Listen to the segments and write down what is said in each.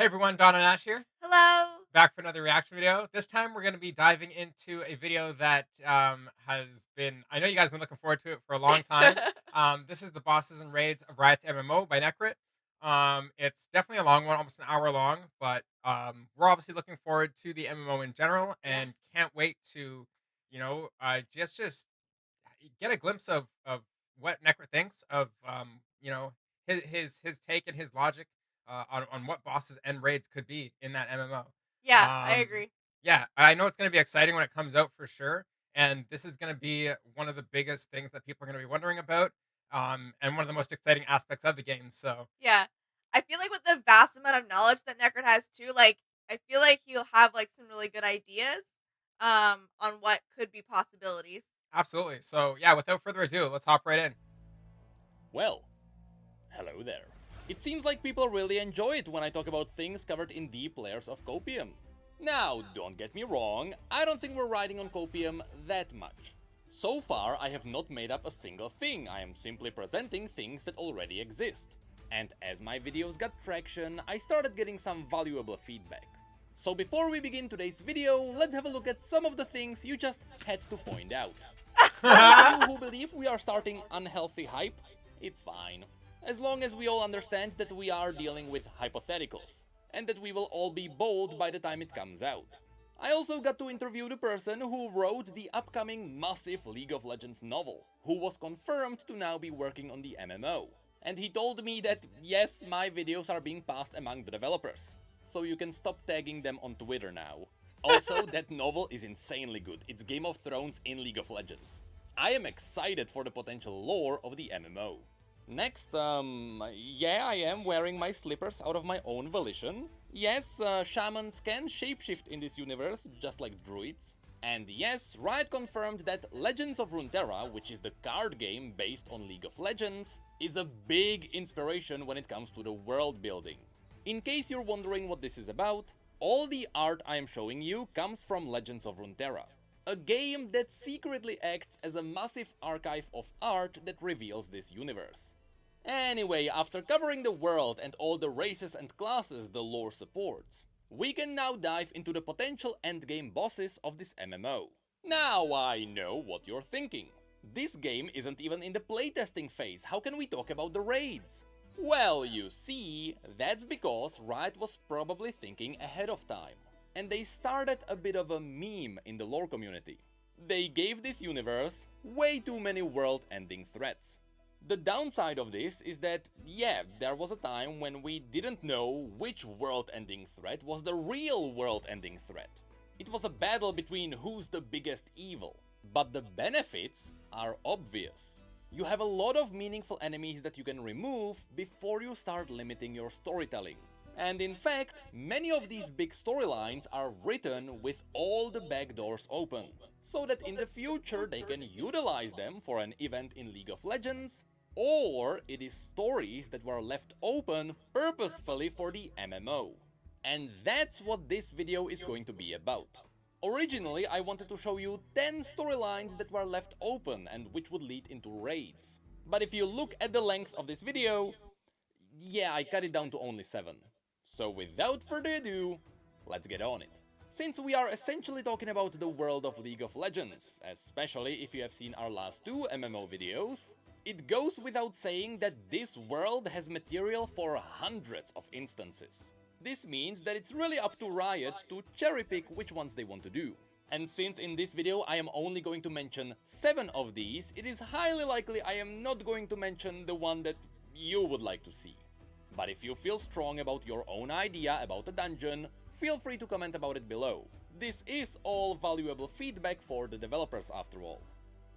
Hey everyone, Don and Ash here, Hello. back for another reaction video. This time we're going to be diving into a video that has been, I know you guys have been looking forward to it for a long time. This is the Bosses and Raids of Riots MMO by Necrit. It's definitely a long one, almost an hour long, but we're obviously looking forward to the MMO in general Yes. and can't wait to, just get a glimpse of what Necrit thinks of his take and his logic on what bosses and raids could be in that MMO. Yeah, I Um, agree. yeah, I know it's going to be exciting when it comes out for sure, and this is going to be one of the biggest things that people are going to be wondering about, and one of the most exciting aspects of the game. So Yeah. I feel like with the vast amount of knowledge that Necrit has too, like I feel like he'll have like some really good ideas on what could be possibilities. absolutely. So yeah, without further ado, let's hop right in. Well, hello there. It seems like people really enjoy it when I talk about things covered in deep layers of copium. Now, don't get me wrong, I don't think we're riding on copium that much. So far, I have not made up a single thing, I am simply presenting things that already exist. And as my videos got traction, I started getting some valuable feedback. So before we begin today's video, let's have a look at some of the things you just had to point out. For those of you who believe we are starting unhealthy hype, it's fine. As long as we all understand that we are dealing with hypotheticals, and that we will all be bold by the time it comes out. I also got to interview the person who wrote the upcoming massive League of Legends novel, who was confirmed to now be working on the MMO. And he told me that yes, my videos are being passed among the developers, so you can stop tagging them on Twitter now. Also, that novel is insanely good, it's Game of Thrones in League of Legends. I am excited for the potential lore of the MMO. Next, yeah, I am wearing my slippers out of my own volition. Yes, shamans can shapeshift in this universe, just like druids. And yes, Riot confirmed that Legends of Runeterra, which is the card game based on League of Legends, is a big inspiration when it comes to the world building. In case you're wondering what this is about, all the art I am showing you comes from Legends of Runeterra, a game that secretly acts as a massive archive of art that reveals this universe. Anyway, after covering the world and all the races and classes the lore supports, we can now dive into the potential endgame bosses of this MMO. Now I know what you're thinking. This game isn't even in the playtesting phase, how can we talk about the raids? Well, you see, that's because Riot was probably thinking ahead of time, and they started a bit of a meme in the lore community. They gave this universe way too many world-ending threats. The downside of this is that, yeah, there was a time when we didn't know which world-ending threat was the real world-ending threat. It was a battle between who's the biggest evil. But the benefits are obvious. You have a lot of meaningful enemies that you can remove before you start limiting your storytelling. And in fact, many of these big storylines are written with all the back doors open, so that in the future they can utilize them for an event in League of Legends, or it is stories that were left open purposefully for the MMO. And that's what this video is going to be about. Originally, I wanted to show you 10 storylines that were left open and which would lead into raids. But if you look at the length of this video, yeah, I cut it down to only 7. So without further ado, let's get on it. Since we are essentially talking about the world of League of Legends, especially if you have seen our last 2 MMO videos, it goes without saying that this world has material for hundreds of instances. This means that it's really up to Riot to cherry pick which ones they want to do. And since in this video I am only going to mention 7 of these, it is highly likely I am not going to mention the one that you would like to see. But if you feel strong about your own idea about a dungeon, feel free to comment about it below. This is all valuable feedback for the developers after all.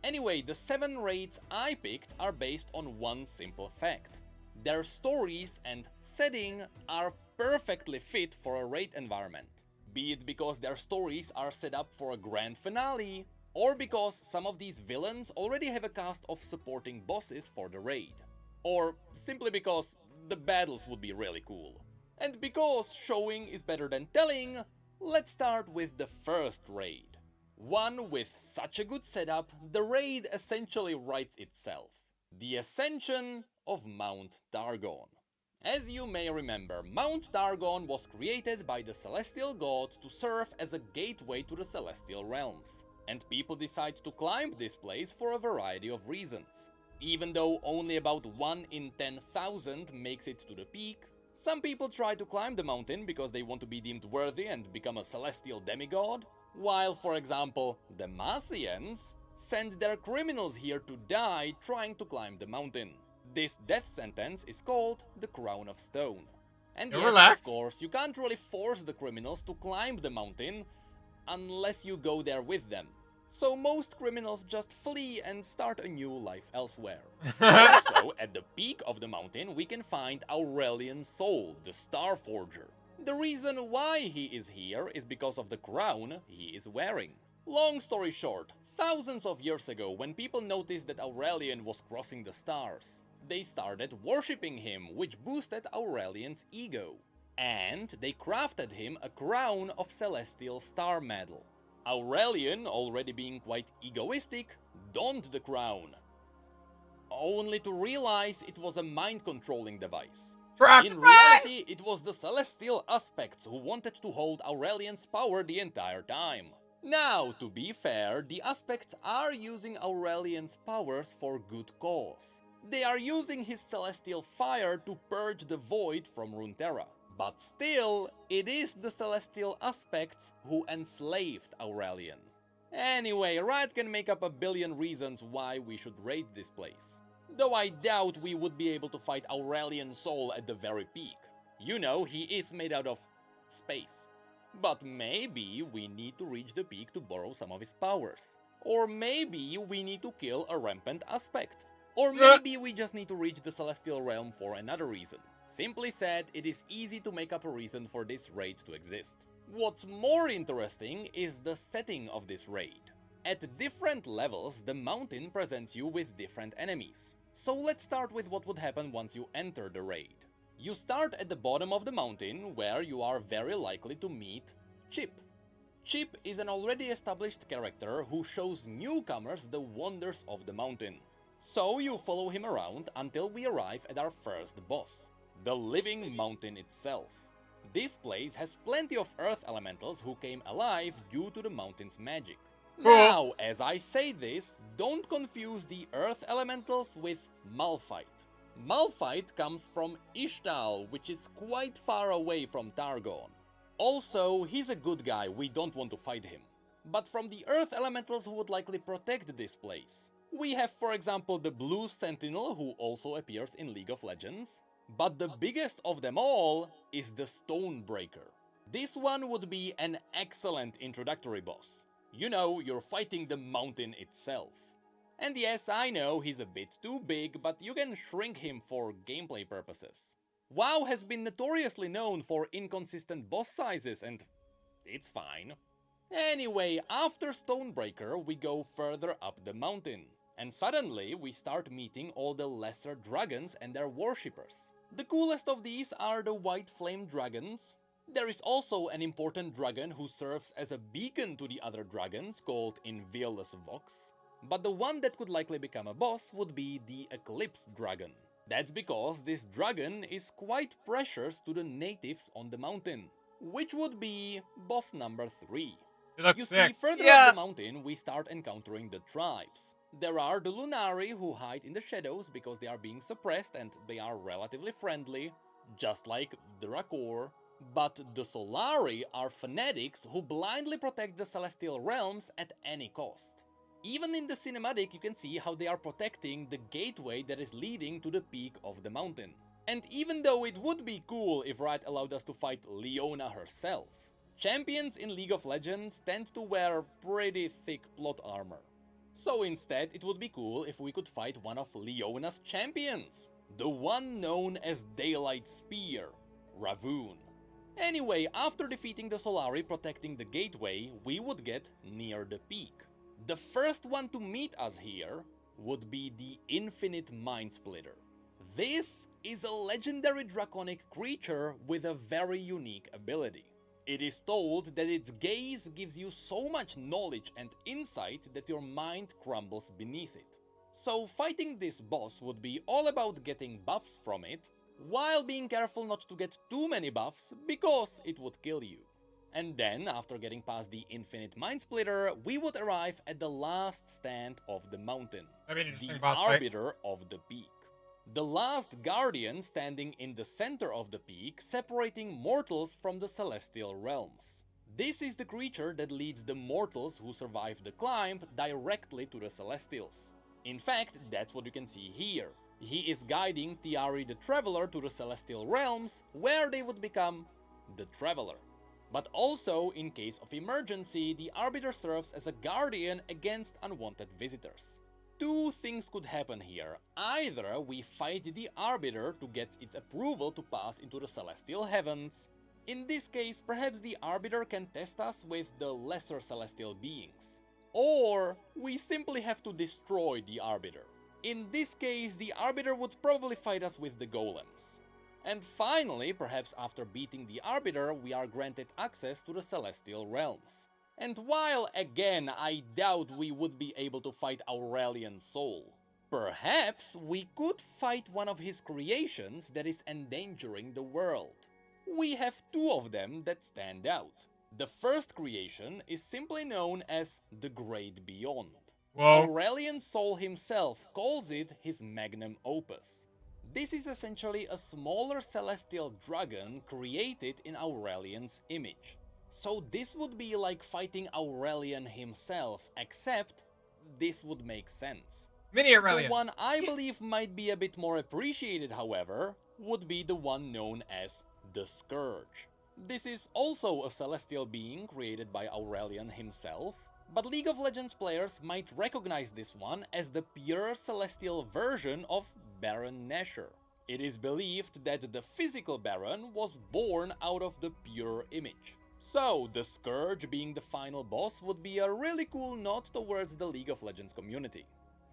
Anyway, the 7 raids I picked are based on one simple fact. Their stories and setting are perfectly fit for a raid environment. Be it because their stories are set up for a grand finale, or because some of these villains already have a cast of supporting bosses for the raid. Or simply because the battles would be really cool. And because showing is better than telling, let's start with the first raid. One with such a good setup, the raid essentially writes itself. The Ascension of Mount Dargon. As you may remember, Mount Dargon was created by the celestial gods to serve as a gateway to the celestial realms, and people decide to climb this place for a variety of reasons. Even though only about 1 in 10,000 makes it to the peak, some people try to climb the mountain because they want to be deemed worthy and become a celestial demigod, while, for example, the Massians send their criminals here to die trying to climb the mountain. This death sentence is called the Crown of Stone. And yes, relax. of course, you can't really force the criminals to climb the mountain unless you go there with them. So most criminals just flee and start a new life elsewhere. Also, at the peak of the mountain, we can find Aurelian's soul, the Star Forger. The reason why he is here is because of the crown he is wearing. Long story short, thousands of years ago, when people noticed that Aurelian was crossing the stars, they started worshipping him, which boosted Aurelian's ego. And they crafted him a crown of celestial star metal. Aurelian, already being quite egoistic, donned the crown, only to realize it was a mind-controlling device. In reality, it was the celestial aspects who wanted to hold Aurelian's power the entire time. Now, to be fair, the aspects are using Aurelian's powers for good cause. They are using his celestial fire to purge the void from Runeterra. But still, it is the celestial aspects who enslaved Aurelian. Anyway, Riot can make up a billion reasons why we should raid this place. Though I doubt we would be able to fight Aurelian's soul at the very peak. You know, he is made out of space. But maybe we need to reach the peak to borrow some of his powers. Or maybe we need to kill a rampant aspect. Or maybe we just need to reach the celestial realm for another reason. Simply said, it is easy to make up a reason for this raid to exist. What's more interesting is the setting of this raid. At different levels, the mountain presents you with different enemies. So let's start with what would happen once you enter the raid. You start at the bottom of the mountain, where you are very likely to meet Chip. Chip is an already established character who shows newcomers the wonders of the mountain. So you follow him around until we arrive at our first boss, the living mountain itself. This place has plenty of earth elementals who came alive due to the mountain's magic. Now, as I say this, don't confuse the earth elementals with Malphite. Malphite comes from Ishtal, which is quite far away from Dargon. Also, he's a good guy, we don't want to fight him. But from the earth elementals who would likely protect this place, we have, for example, the Blue Sentinel, who also appears in League of Legends. But the biggest of them all is the Stonebreaker. This one would be an excellent introductory boss. You know, you're fighting the mountain itself. And yes, I know he's a bit too big, but you can shrink him for gameplay purposes. WoW has been notoriously known for inconsistent boss sizes, and it's fine. Anyway, after Stonebreaker, we go further up the mountain. And suddenly, we start meeting all the lesser dragons and their worshippers. The coolest of these are the White Flame Dragons. There is also an important dragon who serves as a beacon to the other dragons, called Inviolus Vox. But the one that could likely become a boss would be the Eclipse Dragon. That's because this dragon is quite precious to the natives on the mountain, which would be boss number 3. You see, further up the mountain, we start encountering the tribes. There are the Lunari who hide in the shadows because they are being suppressed and they are relatively friendly, just like the Rakor. But the Solari are fanatics who blindly protect the celestial realms at any cost. Even in the cinematic you can see how they are protecting the gateway that is leading to the peak of the mountain. And even though it would be cool if Riot allowed us to fight Leona herself, champions in League of Legends tend to wear pretty thick plot armor. So instead, it would be cool if we could fight one of Leona's champions, the one known as Daylight Spear, Ravun. Anyway, after defeating the Solari protecting the gateway, we would get near the peak. The first one to meet us here would be the Infinite Mind Splitter. This is a legendary draconic creature with a very unique ability. It is told that its gaze gives you so much knowledge and insight that your mind crumbles beneath it. So fighting this boss would be all about getting buffs from it, while being careful not to get too many buffs, because it would kill you. And then, after getting past the Infinite Mind Splitter, we would arrive at the last stand of the mountain, That'd be an interesting the boss fight. Arbiter of the Peak. The last Guardian standing in the center of the peak, separating mortals from the celestial realms. This is the creature that leads the mortals who survive the climb directly to the celestials. In fact, that's what you can see here. He is guiding Tiari the Traveler to the celestial realms, where they would become the Traveler. But also, in case of emergency, the Arbiter serves as a guardian against unwanted visitors. Two things could happen here. Either we fight the Arbiter to get its approval to pass into the celestial heavens. In this case, perhaps the Arbiter can test us with the lesser celestial beings. Or we simply have to destroy the Arbiter. In this case, the Arbiter would probably fight us with the golems. And finally, perhaps after beating the Arbiter, we are granted access to the celestial realms. And while, again, I doubt we would be able to fight Aurelian Soul, perhaps we could fight one of his creations that is endangering the world. We have two of them that stand out. The first creation is simply known as the Great Beyond. Whoa. Aurelian Soul himself calls it his magnum opus. This is essentially a smaller celestial dragon created in Aurelian's image. So this would be like fighting Aurelian himself, except this would make sense. Mini Aurelian. The one I believe might be a bit more appreciated, however, would be the one known as the Scourge. This is also a celestial being created by Aurelian himself, but League of Legends players might recognize this one as the pure celestial version of Baron Nashor. It is believed that the physical Baron was born out of the pure image. So, the Scourge being the final boss would be a really cool nod towards the League of Legends community.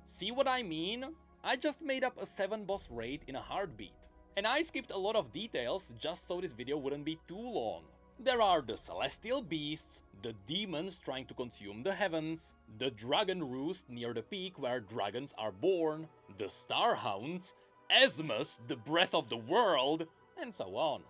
See what I mean? I just made up a 7-boss raid in a heartbeat. And I skipped a lot of details just so this video wouldn't be too long. There are the celestial beasts, the demons trying to consume the heavens, the dragon roost near the peak where dragons are born, the starhounds, Esmus, the breath of the world, and so on.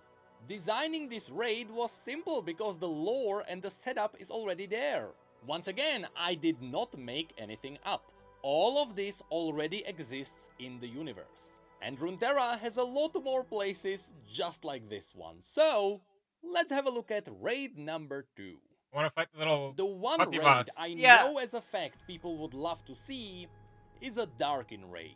Designing this raid was simple because the lore and the setup is already there. Once again, I did not make anything up. All of this already exists in the universe. And Runeterra has a lot more places just like this one. So, let's have a look at raid number 2. I want to fight the little The one puppy raid boss. I Yeah. know as a fact people would love to see is a Darken Raid.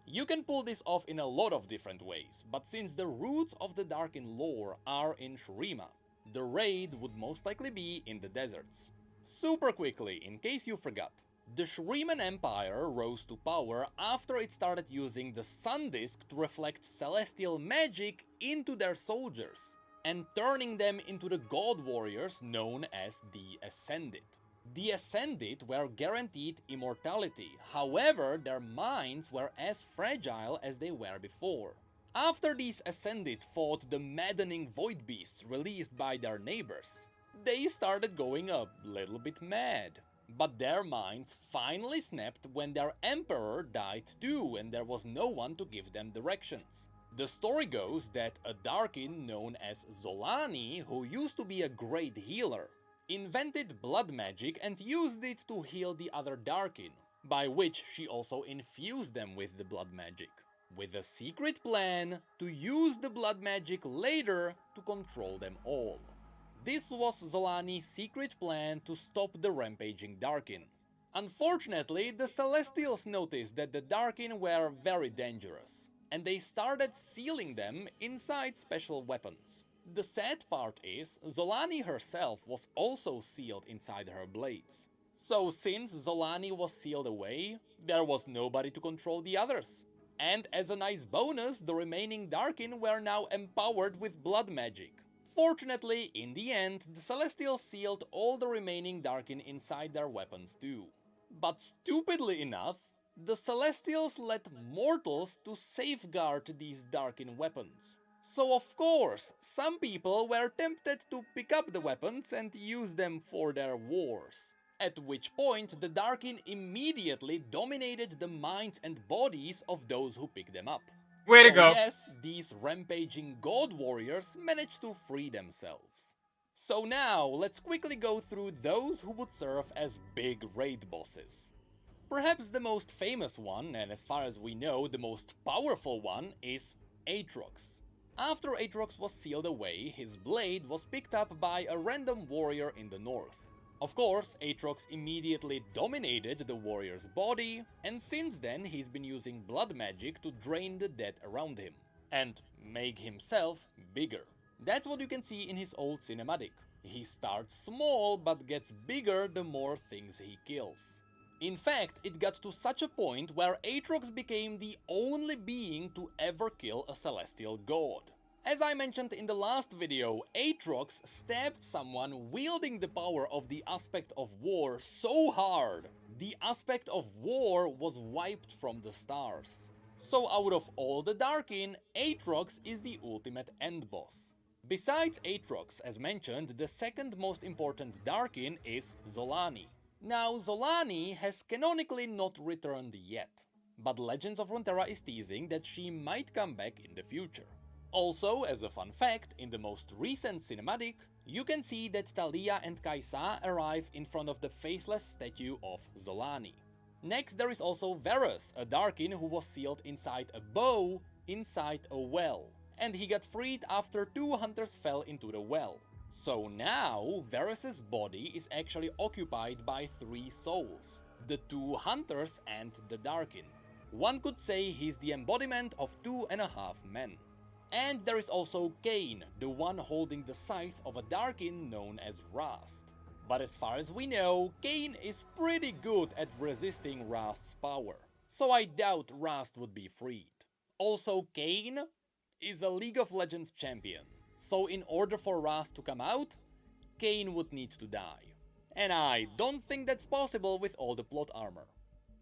You can pull this off in a lot of different ways, but since the roots of the Darken lore are in Shurima, the raid would most likely be in the deserts. Super quickly, in case you forgot, the Shuriman Empire rose to power after it started using the Sun Disk to reflect celestial magic into their soldiers, and turning them into the god warriors known as the Ascended. The Ascended were guaranteed immortality, however their minds were as fragile as they were before. After these Ascended fought the maddening void beasts released by their neighbors, they started going a little bit mad. But their minds finally snapped when their emperor died too and there was no one to give them directions. The story goes that a Darkin known as Zolani, who used to be a great healer, invented blood magic and used it to heal the other Darkin, by which she also infused them with the blood magic, with a secret plan to use the blood magic later to control them all. This was Zolani's secret plan to stop the rampaging Darkin. Unfortunately, the Celestials noticed that the Darkin were very dangerous, and they started sealing them inside special weapons. The sad part is, Zolani herself was also sealed inside her blades. So since Zolani was sealed away, there was nobody to control the others. And as a nice bonus, the remaining Darkin were now empowered with blood magic. Fortunately, in the end, the Celestials sealed all the remaining Darkin inside their weapons too. But stupidly enough, the Celestials let mortals to safeguard these Darkin weapons. So of course, some people were tempted to pick up the weapons and use them for their wars. At which point, the Darkin immediately dominated the minds and bodies of those who picked them up. Way to So go. yes, these rampaging god warriors managed to free themselves. So now, let's quickly go through those who would serve as big raid bosses. Perhaps the most famous one, and as far as we know, the most powerful one, is Aatrox. After Aatrox was sealed away, his blade was picked up by a random warrior in the north. Of course, Aatrox immediately dominated the warrior's body, and since then he's been using blood magic to drain the dead around him, and make himself bigger. That's what you can see in his old cinematic. He starts small but gets bigger the more things he kills. In fact, it got to such a point where Aatrox became the only being to ever kill a celestial god. As I mentioned in the last video, Aatrox stabbed someone wielding the power of the Aspect of War so hard, the Aspect of War was wiped from the stars. So out of all the Darkin, Aatrox is the ultimate end boss. Besides Aatrox, as mentioned, the second most important Darkin is Zolani. Now, Zolani has canonically not returned yet, but Legends of Runeterra is teasing that she might come back in the future. Also, as a fun fact, in the most recent cinematic, you can see that Talia and Kaisa arrive in front of the faceless statue of Zolani. Next, there is also Varus, a Darkin who was sealed inside a bow inside a well, and he got freed after 2 hunters fell into the well. So now, Varus's body is actually occupied by 3 souls, the 2 hunters and the Darkin. One could say he's the embodiment of 2.5 men. And there is also Kain, the one holding the scythe of a Darkin known as Rast. But as far as we know, Kain is pretty good at resisting Rast's power, so I doubt Rast would be freed. Also, Kain is a League of Legends champion, so in order for Rast to come out, Kain would need to die. And I don't think that's possible with all the plot armor.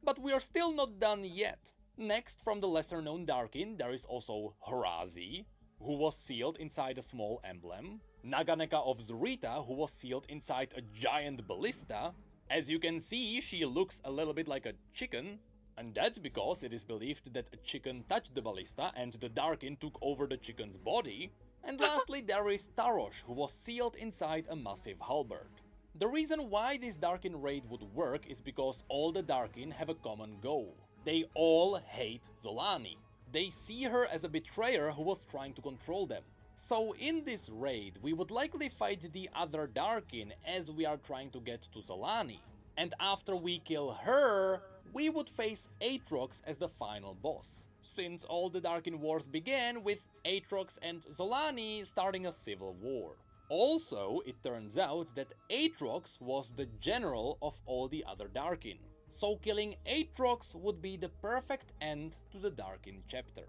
But we are still not done yet. Next, from the lesser known Darkin, there is also Horazi, who was sealed inside a small emblem, Naganeka of Zurita, who was sealed inside a giant ballista. As you can see, she looks a little bit like a chicken, and that's because it is believed that a chicken touched the ballista and the Darkin took over the chicken's body. And lastly, there is Tarosh, who was sealed inside a massive halberd. The reason why this Darkin raid would work is because all the Darkin have a common goal. They all hate Zolani. They see her as a betrayer who was trying to control them. So in this raid, we would likely fight the other Darkin as we are trying to get to Zolani. And after we kill her, we would face Aatrox as the final boss, since all the Darkin wars began with Aatrox and Zolani starting a civil war. Also, it turns out that Aatrox was the general of all the other Darkin, so killing Aatrox would be the perfect end to the Darkin chapter.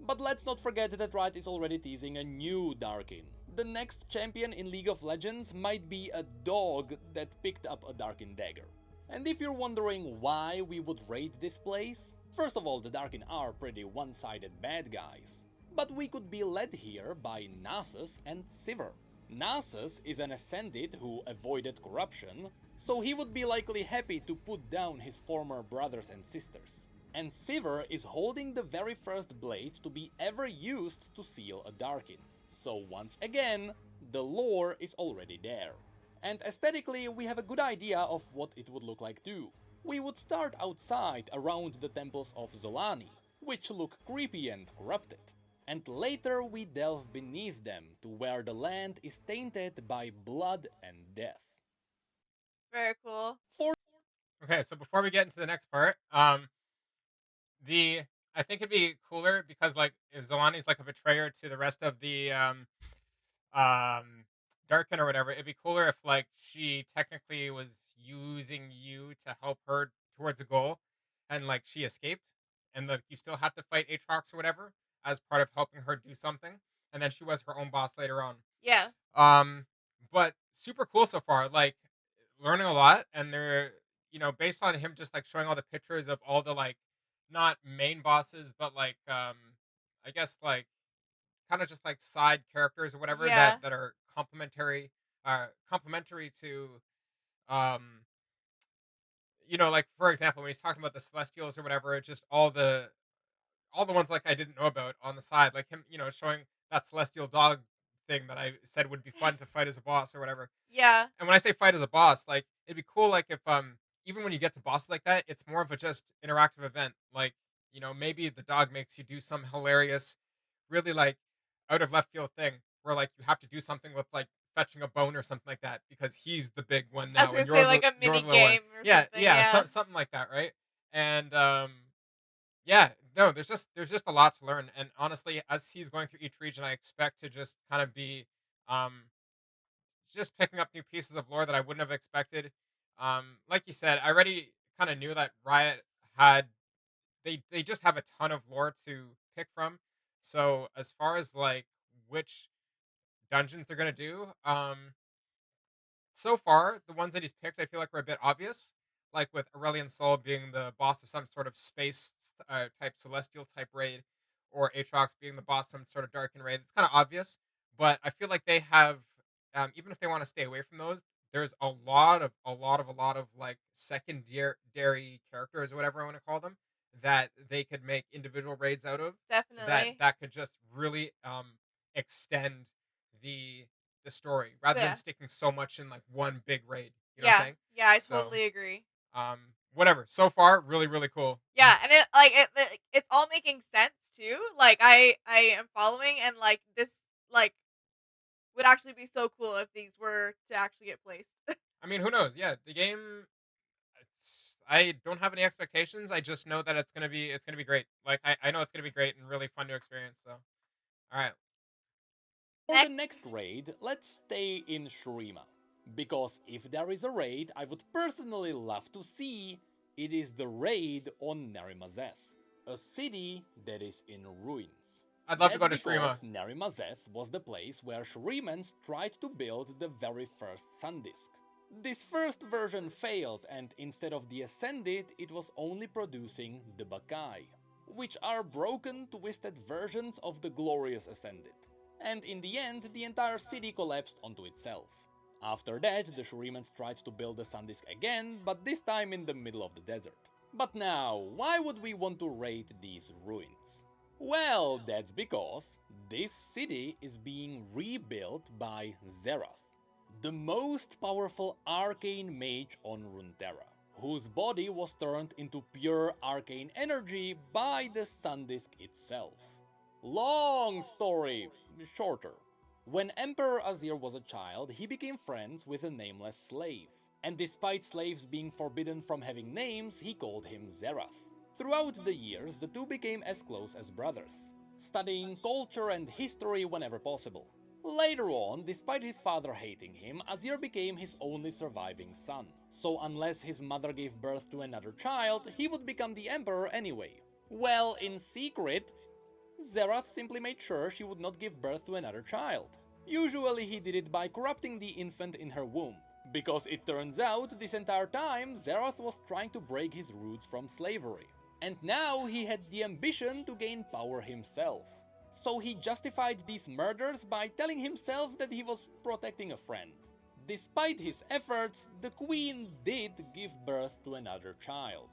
But let's not forget that Riot is already teasing a new Darkin. The next champion in League of Legends might be a dog that picked up a Darkin dagger. And if you're wondering why we would raid this place, first of all, the Darkin are pretty one-sided bad guys, but we could be led here by Nasus and Sivir. Nasus is an Ascended who avoided corruption, so he would be likely happy to put down his former brothers and sisters. And Sivir is holding the very first blade to be ever used to seal a Darkin. So once again, the lore is already there. And aesthetically, we have a good idea of what it would look like too. We would start outside around the temples of Zolani, which look creepy and corrupted. And later we delve beneath them to where the land is tainted by blood and death. Very cool. Okay, so before we get into the next part, I think it'd be cooler because like if Zolani's like a betrayer to the rest of the Darken or whatever, it'd be cooler if like she technically was using you to help her towards a goal, and like she escaped, and like you still have to fight Aatrox or whatever as part of helping her do something, and then she was her own boss later on. Yeah. But super cool so far. Like learning a lot, and they're based on him just like showing all the pictures of all the like not main bosses, but like I guess like kind of just like side characters or whatever Yeah. that are complementary to um like for example when he's talking about the Celestials or whatever, it's just all the all the ones like I didn't know about on the side, like him, showing that celestial dog thing that I said would be fun to fight as a boss or whatever. Yeah. And when I say fight as a boss, like it'd be cool, like if even when you get to bosses like that, it's more of a just interactive event. Like maybe the dog makes you do some hilarious, really like out of left field thing where like you have to do something with like fetching a bone or something like that because he's the big one I was now gonna and say like a you're mini the little one. game or Yeah, something. yeah, Yeah. something like that, right? And yeah, no, there's just a lot to learn. And honestly, as he's going through each region, I expect to just kind of be um just picking up new pieces of lore that I wouldn't have expected. Like you said, I already kind of knew that Riot had they just have a ton of lore to pick from. So as far as like which dungeons they're gonna do, so far the ones that he's picked, I feel like were a bit obvious. Like with Aurelian Soul being the boss of some sort of space type celestial type raid, or Aatrox being the boss of some sort of Darken Raid. It's kind of obvious, but I feel like they have even if they want to stay away from those, there's a lot of like secondary characters or whatever I want to call them that they could make individual raids out of that Definitely. that could just really extend the the story rather than Yeah. sticking so much in like one big raid. You know what I'm Yeah. saying? Yeah, I So totally agree. um whatever. So far, really, really cool. Yeah, and it's all making sense too. Like I am following, and like this like would actually be so cool if these were to actually get placed. I mean, who knows? Yeah, the game. I don't have any expectations. I just know that it's gonna be great. Like I know it's gonna be great and really fun to experience. So, all right. For the Next. next raid, let's stay in Shurima. Because if there is a raid I would personally love to see, it is the raid on Onnarimazeth, a city that is in ruins. I'd love to That's go to because Shurima. Onnarimazeth was the place where Shurimans tried to build the very first sun disk. This first version failed, and instead of the Ascended, it was only producing the Bakai, which are broken, twisted versions of the glorious Ascended. And in the end, the entire city collapsed onto itself. After that, the Shurimans tried to build the sun disk again, but this time in the middle of the desert. But now, why would we want to raid these ruins? Well, that's because this city is being rebuilt by Zerath, the most powerful arcane mage on Runeterra, whose body was turned into pure arcane energy by the sun disk itself. Long story, shorter. When Emperor Azir was a child, he became friends with a nameless slave. And despite slaves being forbidden from having names, he called him Zerath. Throughout the years, the two became as close as brothers, studying culture and history whenever possible. Later on, despite his father hating him, Azir became his only surviving son. So unless his mother gave birth to another child, he would become the emperor anyway. Well, in secret, Zerath simply made sure she would not give birth to another child. Usually he did it by corrupting the infant in her womb, because it turns out this entire time Zerath was trying to break his roots from slavery. And now he had the ambition to gain power himself. So he justified these murders by telling himself that he was protecting a friend. Despite his efforts, the queen did give birth to another child.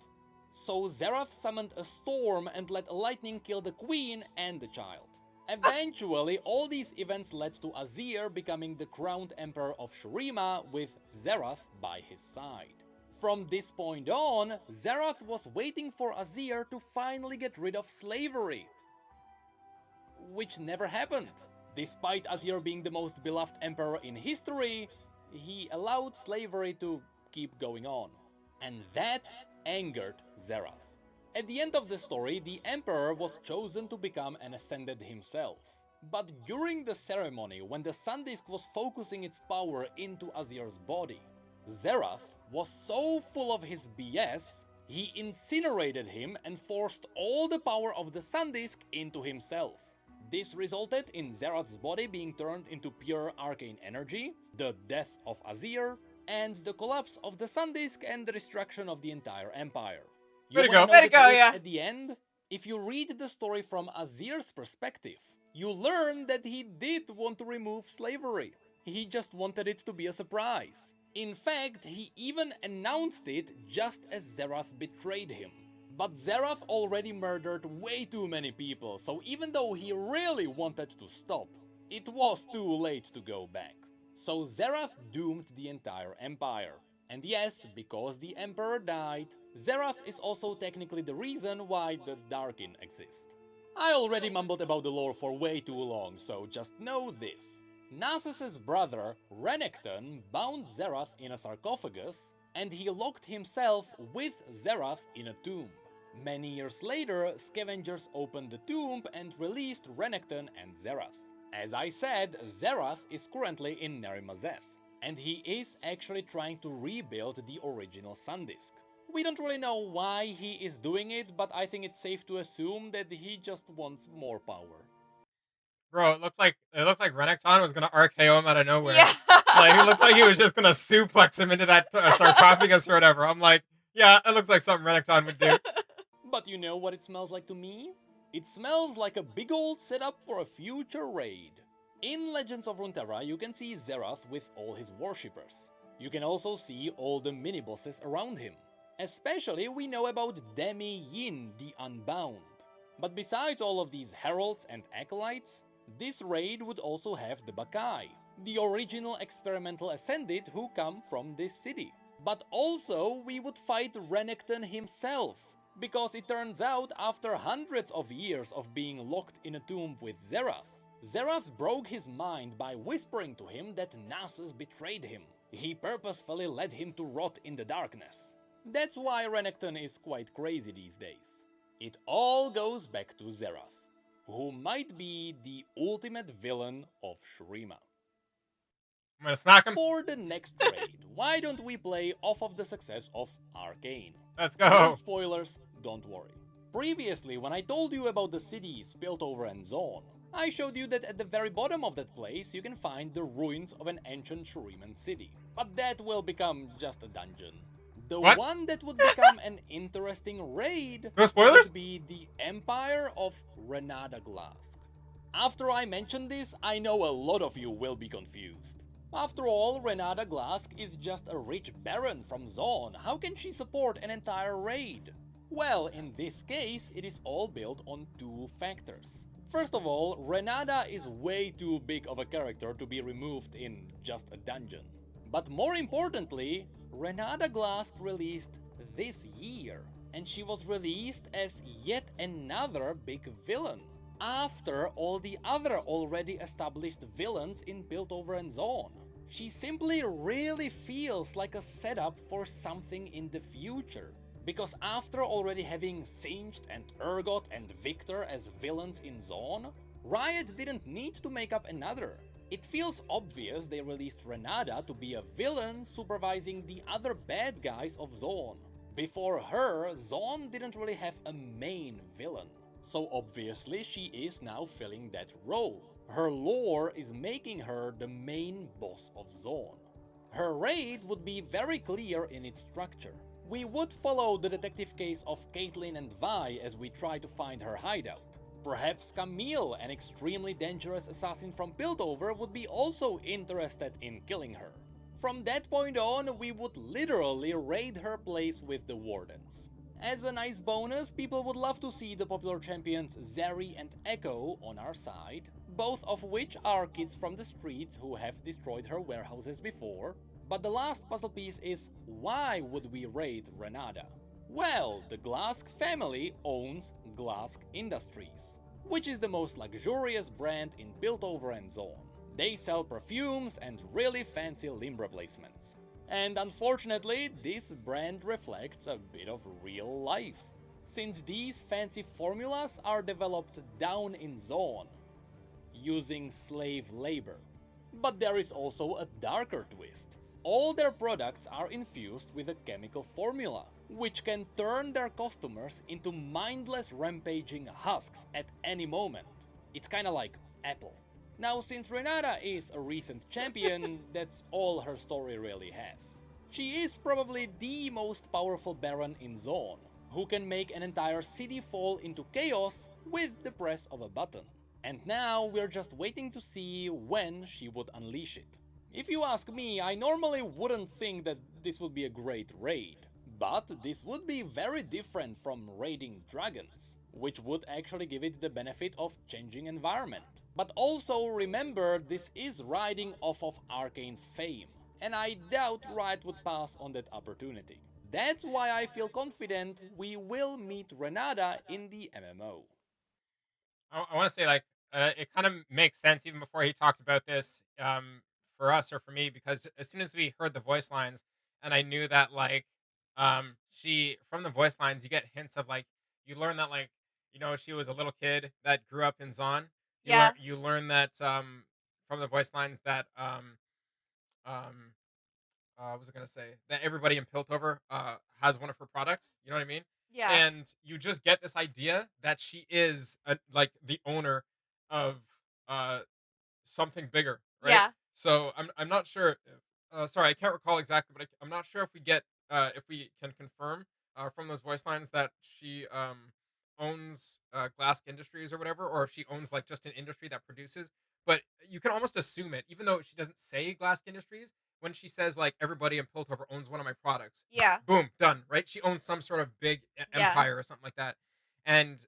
So Zerath summoned a storm and let lightning kill the queen and the child. Eventually, all these events led to Azir becoming the crowned emperor of Shurima with Zerath by his side. From this point on, Zerath was waiting for Azir to finally get rid of slavery, which never happened. Despite Azir being the most beloved emperor in history, he allowed slavery to keep going on. And that angered Zerath. At the end of the story, the Emperor was chosen to become an Ascended himself. But during the ceremony, when the Sun Disk was focusing its power into Azir's body, Zerath was so full of his BS, he incinerated him and forced all the power of the Sun Disk into himself. This resulted in Zerath's body being turned into pure arcane energy, the death of Azir, and the collapse of the Sun Disk and the destruction of the entire empire. You Way to wanna go. know Way the to go, twist yeah. at the end? If you read the story from Azir's perspective, you learn that he did want to remove slavery. He just wanted it to be a surprise. In fact, he even announced it just as Zerath betrayed him. But Xerath already murdered way too many people, so even though he really wanted to stop, it was too late to go back. So Xerath doomed the entire empire. And yes, because the emperor died, Xerath is also technically the reason why the Darkin exist. I already mumbled about the lore for way too long, so just know this. Nasus's brother, Renekton, bound Xerath in a sarcophagus, and he locked himself with Xerath in a tomb. Many years later, scavengers opened the tomb and released Renekton and Xerath. As I said, Xerath is currently in onnarimazeth, and he is actually trying to rebuild the original Sundisk. We don't really know why he is doing it, but I think it's safe to assume that he just wants more power. Bro, it looked like Renekton was gonna RKO him out of nowhere. Yeah. Like, it looked like he was just gonna suplex him into that sarcophagus or whatever. I'm like, yeah, it looks like something Renekton would do. But you know what it smells like to me? It smells like a big old setup for a future raid. In Legends of Runeterra, you can see Xerath with all his worshippers. You can also see all the mini-bosses around him. Especially we know about Demi Yin the Unbound. But besides all of these heralds and acolytes, this raid would also have the Bakai, the original experimental ascended who come from this city. But also we would fight Renekton himself, because it turns out after hundreds of years of being locked in a tomb with Xerath, Xerath broke his mind by whispering to him that Nasus betrayed him. He purposefully led him to rot in the darkness. That's why Renekton is quite crazy these days. It all goes back to Xerath, who might be the ultimate villain of Shurima. I'm gonna smack him. For the next raid, why don't we play off of the success of Arcane? Let's No go. spoilers, don't worry. Previously, when I told you about the cities Piltover and Zaun, I showed you that at the very bottom of that place you can find the ruins of an ancient Shuriman city. But that will become just a dungeon. The What? one that would become an interesting raid No spoilers? would be the Empire of Renata Glasg. After I mention this, I know a lot of you will be confused. After all, Renata Glasg is just a rich baron from Zaun. How can she support an entire raid? Well, in this case, it is all built on two factors. First of all, Renata is way too big of a character to be removed in just a dungeon. But more importantly, Renata Glasg released this year, and she was released as yet another big villain, after all the other already established villains in Piltover and Zaun. She simply really feels like a setup for something in the future, because after already having Singed and Urgot and Victor as villains in Zaun, Riot didn't need to make up another. It feels obvious they released Renata to be a villain supervising the other bad guys of Zaun. Before her, Zaun didn't really have a main villain. So obviously she is now filling that role. Her lore is making her the main boss of Zaun. Her raid would be very clear in its structure. We would follow the detective case of Caitlyn and Vi as we try to find her hideout. Perhaps Camille, an extremely dangerous assassin from Piltover, would be also interested in killing her. From that point on, we would literally raid her place with the Wardens. As a nice bonus, people would love to see the popular champions Zeri and Echo on our side, both of which are kids from the streets who have destroyed her warehouses before. But the last puzzle piece is, why would we raid Renata? Well, the Glasg family owns Glasg Industries, which is the most luxurious brand in Piltover and Zaun. They sell perfumes and really fancy limb replacements. And unfortunately, this brand reflects a bit of real life, since these fancy formulas are developed down in Zaun, using slave labor. But there is also a darker twist. All their products are infused with a chemical formula, which can turn their customers into mindless rampaging husks at any moment. It's kinda like Apple. Now, since Renata is a recent champion, that's all her story really has. She is probably the most powerful Baron in Zaun, who can make an entire city fall into chaos with the press of a button. And now we're just waiting to see when she would unleash it. If you ask me, I normally wouldn't think that this would be a great raid, But this would be very different from raiding dragons, which would actually give it the benefit of changing environment. But also remember, this is riding off of Arcane's fame, and I doubt Riot would pass on that opportunity. That's why I feel confident we will meet Renata in the MMO. I want to say like it kind of makes sense even before he talked about this for us or for me, because as soon as we heard the voice lines and I knew that like she from the voice lines you get hints of like you learn that like she was a little kid that grew up in Zon. Yeah. You learn that from the voice lines that um what was I gonna say? That everybody in Piltover has one of her products. You know what I mean? Yeah. And you just get this idea that she is like the owner of uh something bigger, right? Yeah. So I'm not sure. Sorry, I can't recall exactly, but I'm not sure if we get if we can confirm from those voice lines that she owns Glasg Industries or whatever, or if she owns like just an industry that produces. But you can almost assume it, even though she doesn't say Glasg Industries. When she says like everybody in Piltover owns one of my products, Yeah. boom, done, right? She owns some sort of big Yeah. empire or something like that. And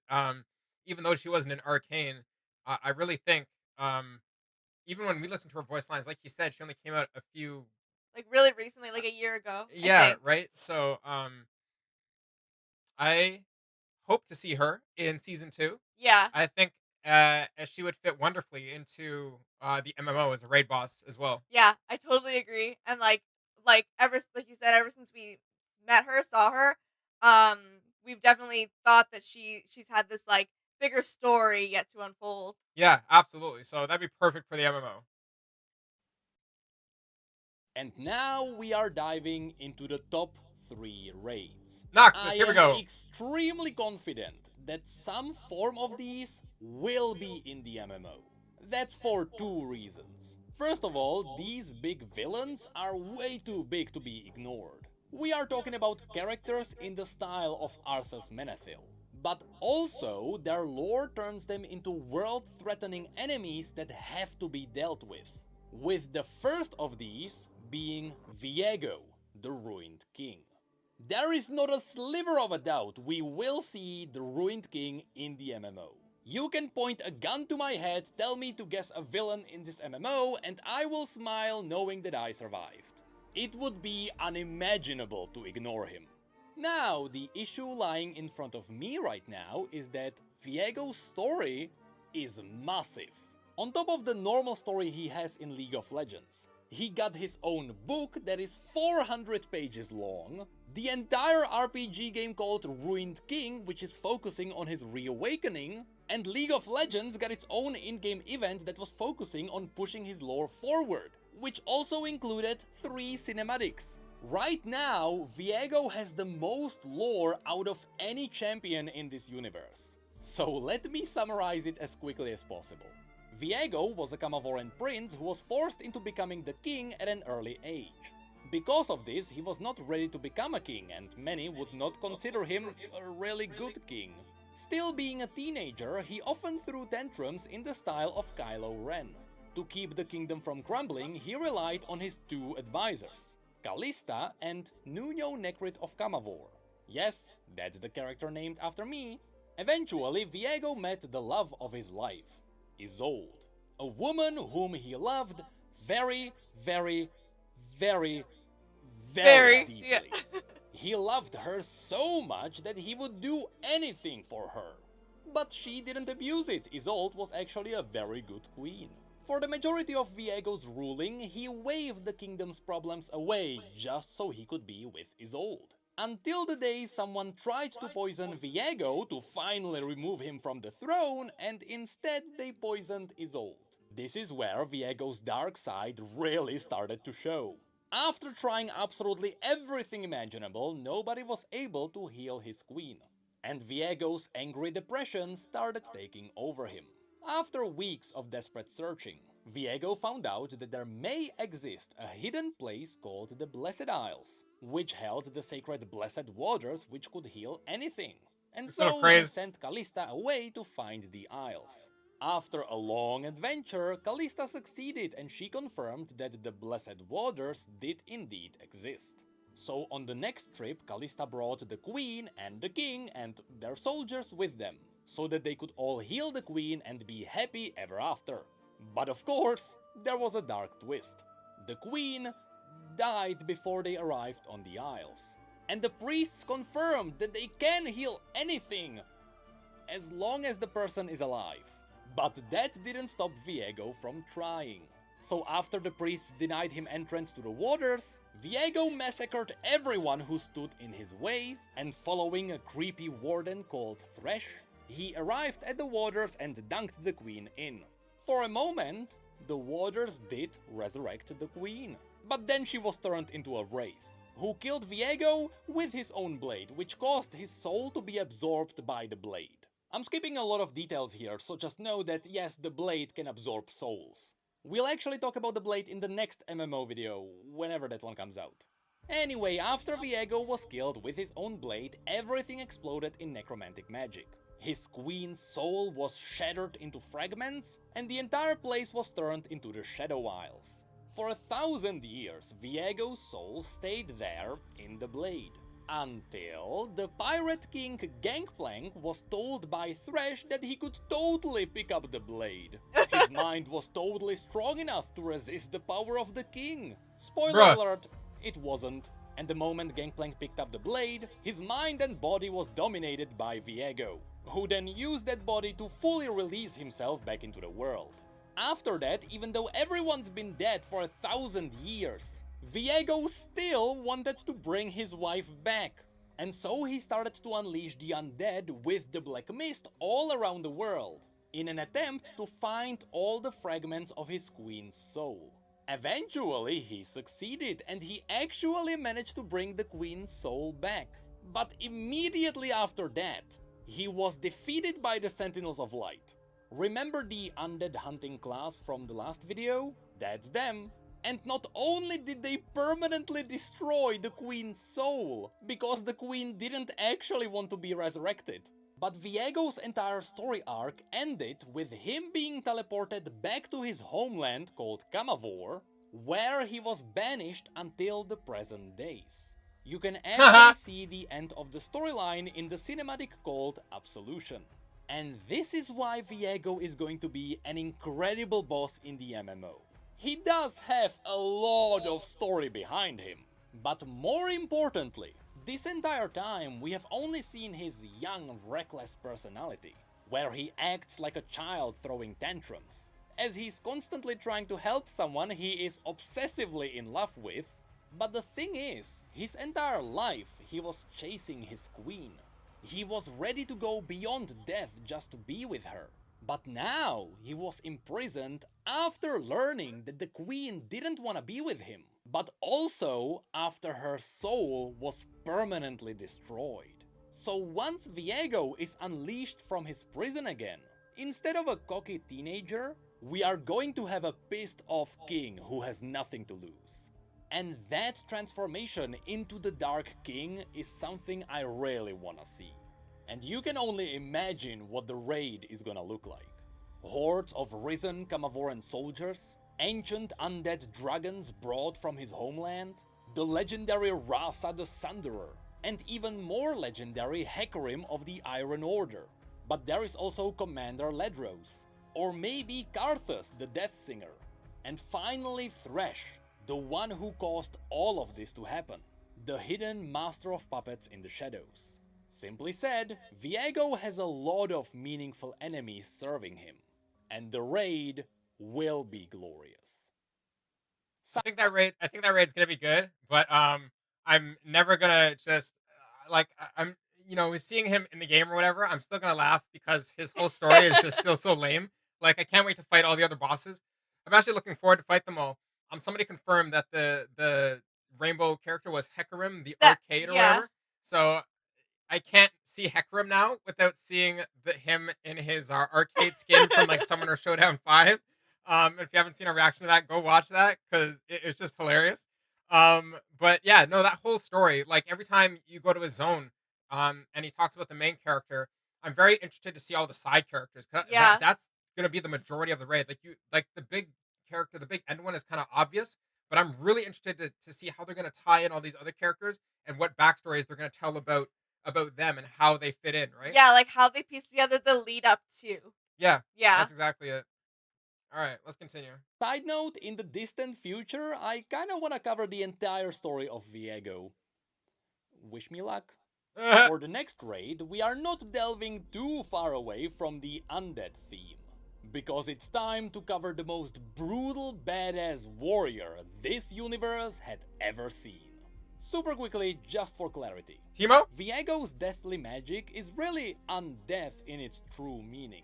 even though she wasn't an Arcane, I really think even when we listened to her voice lines, like you said, she only came out a few. Like really recently, like a year ago, I Yeah, think. right. So I hope to see her in season 2. Yeah. I think as she would fit wonderfully into the MMO as a raid boss as well. Yeah, I totally agree. And like like you said, ever since we met her, saw her, um, we've definitely thought that she's had this like bigger story yet to unfold. Yeah, absolutely. So that'd be perfect for the MMO. And now we are diving into the top 3 raids. Noxus, I here we am go. extremely confident that some form of these will be in the MMO. That's for 2 reasons. First of all, these big villains are way too big to be ignored. We are talking about characters in the style of Arthas Menethil. But also, their lore turns them into world-threatening enemies that have to be dealt with the first of these being Viego, the Ruined King. There is not a sliver of a doubt we will see the Ruined King in the MMO. You can point a gun to my head, tell me to guess a villain in this MMO, and I will smile knowing that I survived. It would be unimaginable to ignore him. Now, the issue lying in front of me right now is that Viego's story is massive. On top of the normal story he has in League of Legends, he got his own book that is 400 pages long, the entire RPG game called Ruined King, which is focusing on his reawakening, and League of Legends got its own in-game event that was focusing on pushing his lore forward, which also included 3 cinematics. Right now, Viego has the most lore out of any champion in this universe. So let me summarize it as quickly as possible. Viego was a Camavoran prince who was forced into becoming the king at an early age. Because of this, he was not ready to become a king, and many would not consider him a really good king. Still being a teenager, he often threw tantrums in the style of Kylo Ren. To keep the kingdom from crumbling, he relied on his 2 advisors, Callista and Nuno Necrit of Camavor. Yes, that's the character named after me. Eventually, Viego met the love of his life, Isolde, a woman whom he loved very, very, very, very deeply. Yeah. He loved her so much that he would do anything for her. But she didn't abuse it. Isolde was actually a very good queen. For the majority of Viego's ruling, he waved the kingdom's problems away just so he could be with Isolde. Until the day someone tried to poison Viego to finally remove him from the throne, and instead they poisoned Isolde. This is where Viego's dark side really started to show. After trying absolutely everything imaginable, nobody was able to heal his queen. And Viego's angry depression started taking over him. After weeks of desperate searching, Viego found out that there may exist a hidden place called the Blessed Isles, which held the sacred blessed waters which could heal anything. And This little so he crazed. sent Callista away to find the Isles. After a long adventure, Callista succeeded and she confirmed that the blessed waters did indeed exist. So on the next trip, Callista brought the queen and the king and their soldiers with them, so that they could all heal the queen and be happy ever after. But of course, there was a dark twist. The queen died before they arrived on the Isles. And the priests confirmed that they can heal anything, as long as the person is alive. But that didn't stop Viego from trying. So after the priests denied him entrance to the waters, Viego massacred everyone who stood in his way, and following a creepy warden called Thresh, he arrived at the waters and dunked the queen in. For a moment, the waters did resurrect the queen. But then she was turned into a wraith, who killed Viego with his own blade, which caused his soul to be absorbed by the blade. I'm skipping a lot of details here, so just know that yes, the blade can absorb souls. We'll actually talk about the blade in the next MMO video, whenever that one comes out. Anyway, after Viego was killed with his own blade, everything exploded in necromantic magic. His queen's soul was shattered into fragments, and the entire place was turned into the Shadow Isles. For 1,000 years, Viego's soul stayed there in the blade. Until the Pirate King Gangplank was told by Thresh that he could totally pick up the blade. His mind was totally strong enough to resist the power of the king. Spoiler alert, it wasn't. And the moment Gangplank picked up the blade, his mind and body was dominated by Viego, who then used that body to fully release himself back into the world. After that, even though everyone's been dead for 1,000 years, Viego still wanted to bring his wife back, and so he started to unleash the undead with the Black Mist all around the world, in an attempt to find all the fragments of his queen's soul. Eventually he succeeded, and he actually managed to bring the queen's soul back. But immediately after that, he was defeated by the Sentinels of Light. Remember the undead hunting class from the last video? That's them. And not only did they permanently destroy the queen's soul, because the queen didn't actually want to be resurrected, but Viego's entire story arc ended with him being teleported back to his homeland called Camavor, where he was banished until the present days. You can actually see the end of the storyline in the cinematic called Absolution. And this is why Viego is going to be an incredible boss in the MMO. He does have a lot of story behind him, but more importantly, this entire time we have only seen his young, reckless personality, where he acts like a child throwing tantrums, as he's constantly trying to help someone he is obsessively in love with. But the thing is, his entire life he was chasing his queen. He was ready to go beyond death just to be with her. But now he was imprisoned after learning that the queen didn't want to be with him, but also after her soul was permanently destroyed. So once Viego is unleashed from his prison again, instead of a cocky teenager, we are going to have a pissed off king who has nothing to lose. And that transformation into the Dark King is something I really wanna see. And you can only imagine what the raid is gonna look like. Hordes of risen Camavoran soldiers, ancient undead dragons brought from his homeland, the legendary Rasa the Sunderer, and even more legendary Hecarim of the Iron Order. But there is also Commander Ledros, or maybe Karthus the Death Singer, and finally Thresh, the one who caused all of this to happen, the hidden master of puppets in the shadows. Simply said, Viego has a lot of meaningful enemies serving him, and the raid will be glorious. I think that raid's gonna be good, but I'm never gonna just I'm seeing him in the game or whatever. I'm still gonna laugh because his whole story is just still so lame. Like I can't wait to fight all the other bosses. I'm actually looking forward to fight them all. Somebody confirmed that the rainbow character was Hecarim, the arcade or whatever. So I can't see Hecarim now without seeing him in his arcade skin from like Summoner Showdown 5. If you haven't seen a reaction to that, go watch that because it's just hilarious. But yeah, no, that whole story, like every time you go to a zone, and he talks about the main character, I'm very interested to see all the side characters. That's gonna be the majority of the raid. Like the big character, the big end one is kind of obvious, but I'm really interested to see how they're going to tie in all these other characters and what backstories they're going to tell about them and how they fit in, right? Yeah, like how they piece together the lead up to. Yeah, Yeah. that's exactly it. All right, let's continue. Side note, in the distant future, I kinda wanna cover the entire story of Viego. Wish me luck. For the next raid, we are not delving too far away from the undead theme, because it's time to cover the most brutal badass warrior this universe had ever seen. Super quickly, just for clarity. Timo? Viego's deathly magic is really undeath in its true meaning.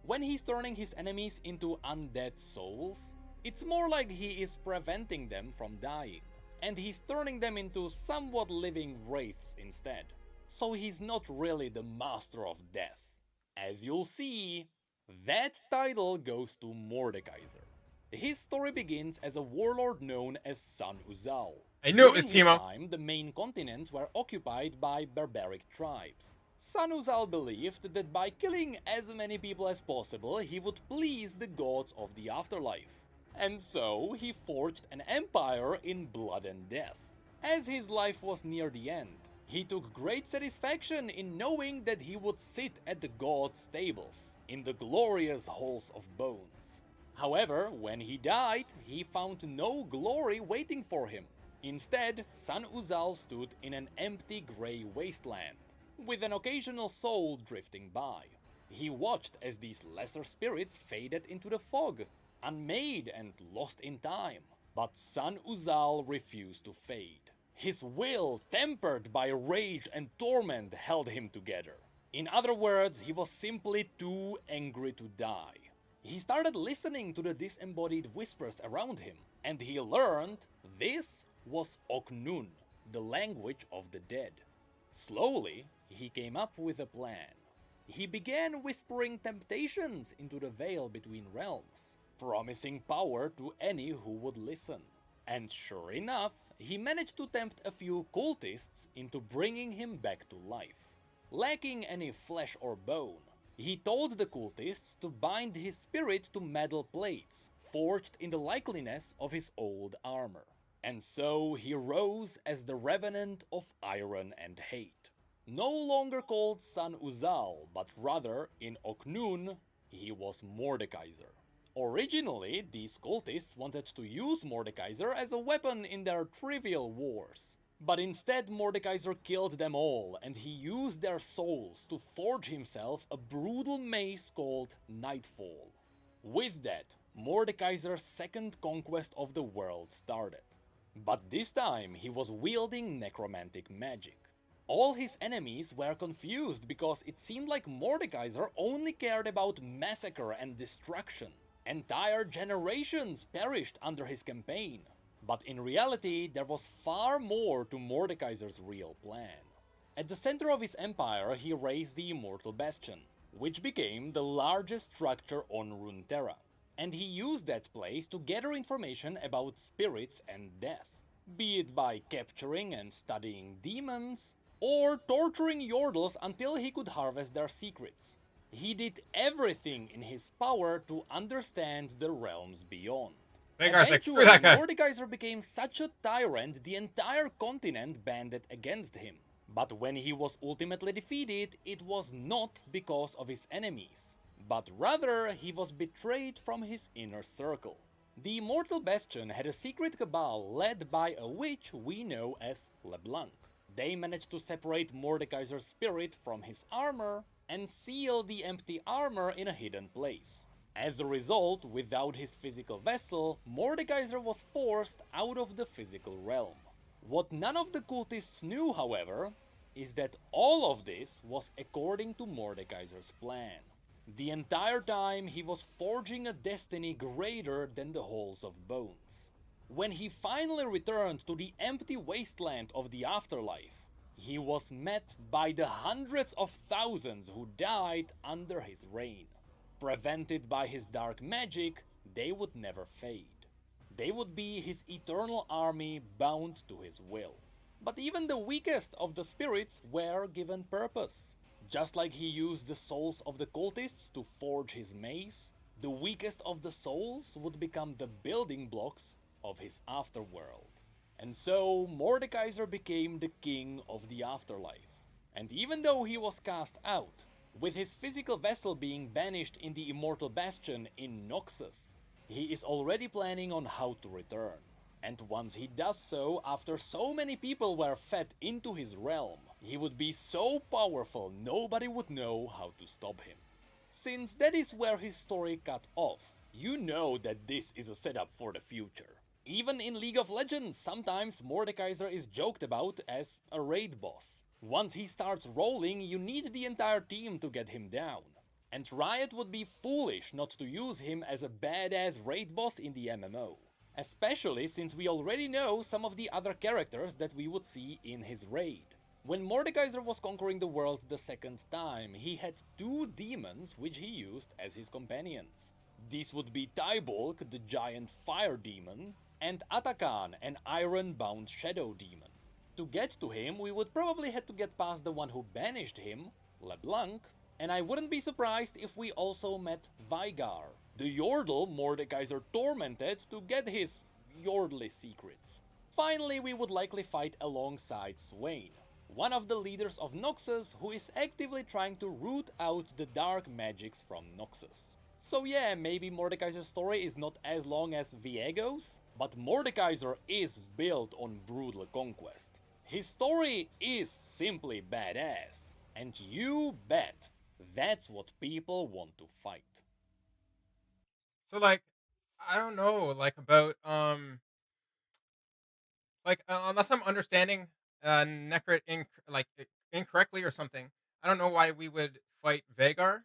When he's turning his enemies into undead souls, it's more like he is preventing them from dying, and he's turning them into somewhat living wraiths instead. So he's not really the master of death. As you'll see, that title goes to Mordekaiser. His story begins as a warlord known as Sun Uzal. I knew it was During his Timo. time, the main continents were occupied by barbaric tribes. Sun Uzal believed that by killing as many people as possible, he would please the gods of the afterlife. And so, he forged an empire in blood and death. As his life was near the end, he took great satisfaction in knowing that he would sit at the gods' tables, in the glorious halls of bones. However, when he died, he found no glory waiting for him. Instead, Sun Uzal stood in an empty grey wasteland, with an occasional soul drifting by. He watched as these lesser spirits faded into the fog, unmade and lost in time. But Sun Uzal refused to fade. His will, tempered by rage and torment, held him together. In other words, he was simply too angry to die. He started listening to the disembodied whispers around him, and he learned this was Oknun, the language of the dead. Slowly, he came up with a plan. He began whispering temptations into the veil between realms, promising power to any who would listen. And sure enough, he managed to tempt a few cultists into bringing him back to life. Lacking any flesh or bone, he told the cultists to bind his spirit to metal plates, forged in the likeliness of his old armor. And so he rose as the Revenant of Iron and Hate. No longer called Sun Uzal, but rather, in Oknun, he was Mordekaiser. Originally, these cultists wanted to use Mordekaiser as a weapon in their trivial wars. But instead, Mordekaiser killed them all, and he used their souls to forge himself a brutal mace called Nightfall. With that, Mordekaiser's second conquest of the world started. But this time, he was wielding necromantic magic. All his enemies were confused because it seemed like Mordekaiser only cared about massacre and destruction. Entire generations perished under his campaign. But in reality, there was far more to Mordekaiser's real plan. At the center of his empire, he raised the Immortal Bastion, which became the largest structure on Runeterra. And he used that place to gather information about spirits and death, be it by capturing and studying demons, or torturing Yordles until he could harvest their secrets. He did everything in his power to understand the realms beyond. Vagar's like, screw Eventually, that guy. Mordekaiser became such a tyrant, the entire continent banded against him. But when he was ultimately defeated, it was not because of his enemies, but rather he was betrayed from his inner circle. The Immortal Bastion had a secret cabal led by a witch we know as LeBlanc. They managed to separate Mordekaiser's spirit from his armor and seal the empty armor in a hidden place. As a result, without his physical vessel, Mordekaiser was forced out of the physical realm. What none of the cultists knew, however, is that all of this was according to Mordekaiser's plan. The entire time he was forging a destiny greater than the halls of bones. When he finally returned to the empty wasteland of the afterlife, he was met by the hundreds of thousands who died under his reign. Prevented by his dark magic, they would never fade. They would be his eternal army bound to his will. But even the weakest of the spirits were given purpose. Just like he used the souls of the cultists to forge his mace, the weakest of the souls would become the building blocks of his afterworld. And so Mordekaiser became the king of the afterlife. And even though he was cast out, with his physical vessel being banished in the immortal bastion in Noxus, he is already planning on how to return. And once he does so, after so many people were fed into his realm, he would be so powerful nobody would know how to stop him. Since that is where his story cut off, you know that this is a setup for the future. Even in League of Legends, sometimes Mordekaiser is joked about as a raid boss. Once he starts rolling, you need the entire team to get him down. And Riot would be foolish not to use him as a badass raid boss in the MMO. Especially since we already know some of the other characters that we would see in his raid. When Mordekaiser was conquering the world the second time, he had 2 demons which he used as his companions. These would be Tybulk, the giant fire demon, and Atakan, an iron-bound shadow demon. To get to him, we would probably have to get past the one who banished him, LeBlanc, and I wouldn't be surprised if we also met Viego, the Yordle Mordekaiser tormented to get his Yordly secrets. Finally, we would likely fight alongside Swain, one of the leaders of Noxus who is actively trying to root out the dark magics from Noxus. So yeah, maybe Mordekaiser's story is not as long as Viego's, but Mordekaiser is built on brutal conquest. His story is simply badass, and you bet that's what people want to fight. So like, I don't know, like about like unless I'm understanding Necrit incorrectly or something. I don't know why we would fight Vagar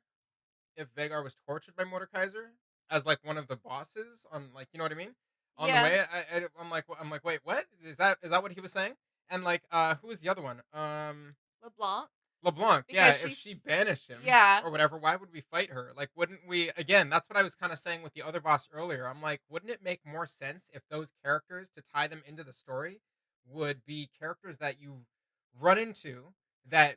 if Vagar was tortured by Mordekaiser as like one of the bosses on, like, you know what I mean? On the Yeah. way, I'm like, wait, what is that what he was saying? And like, who was the other one? LeBlanc. LeBlanc. Yeah, Because if she's she banished him yeah. or whatever, why would we fight her? Like, wouldn't we? Again, that's what I was kind of saying with the other boss earlier. I'm like, wouldn't it make more sense if those characters, to tie them into the story, would be characters that you run into that?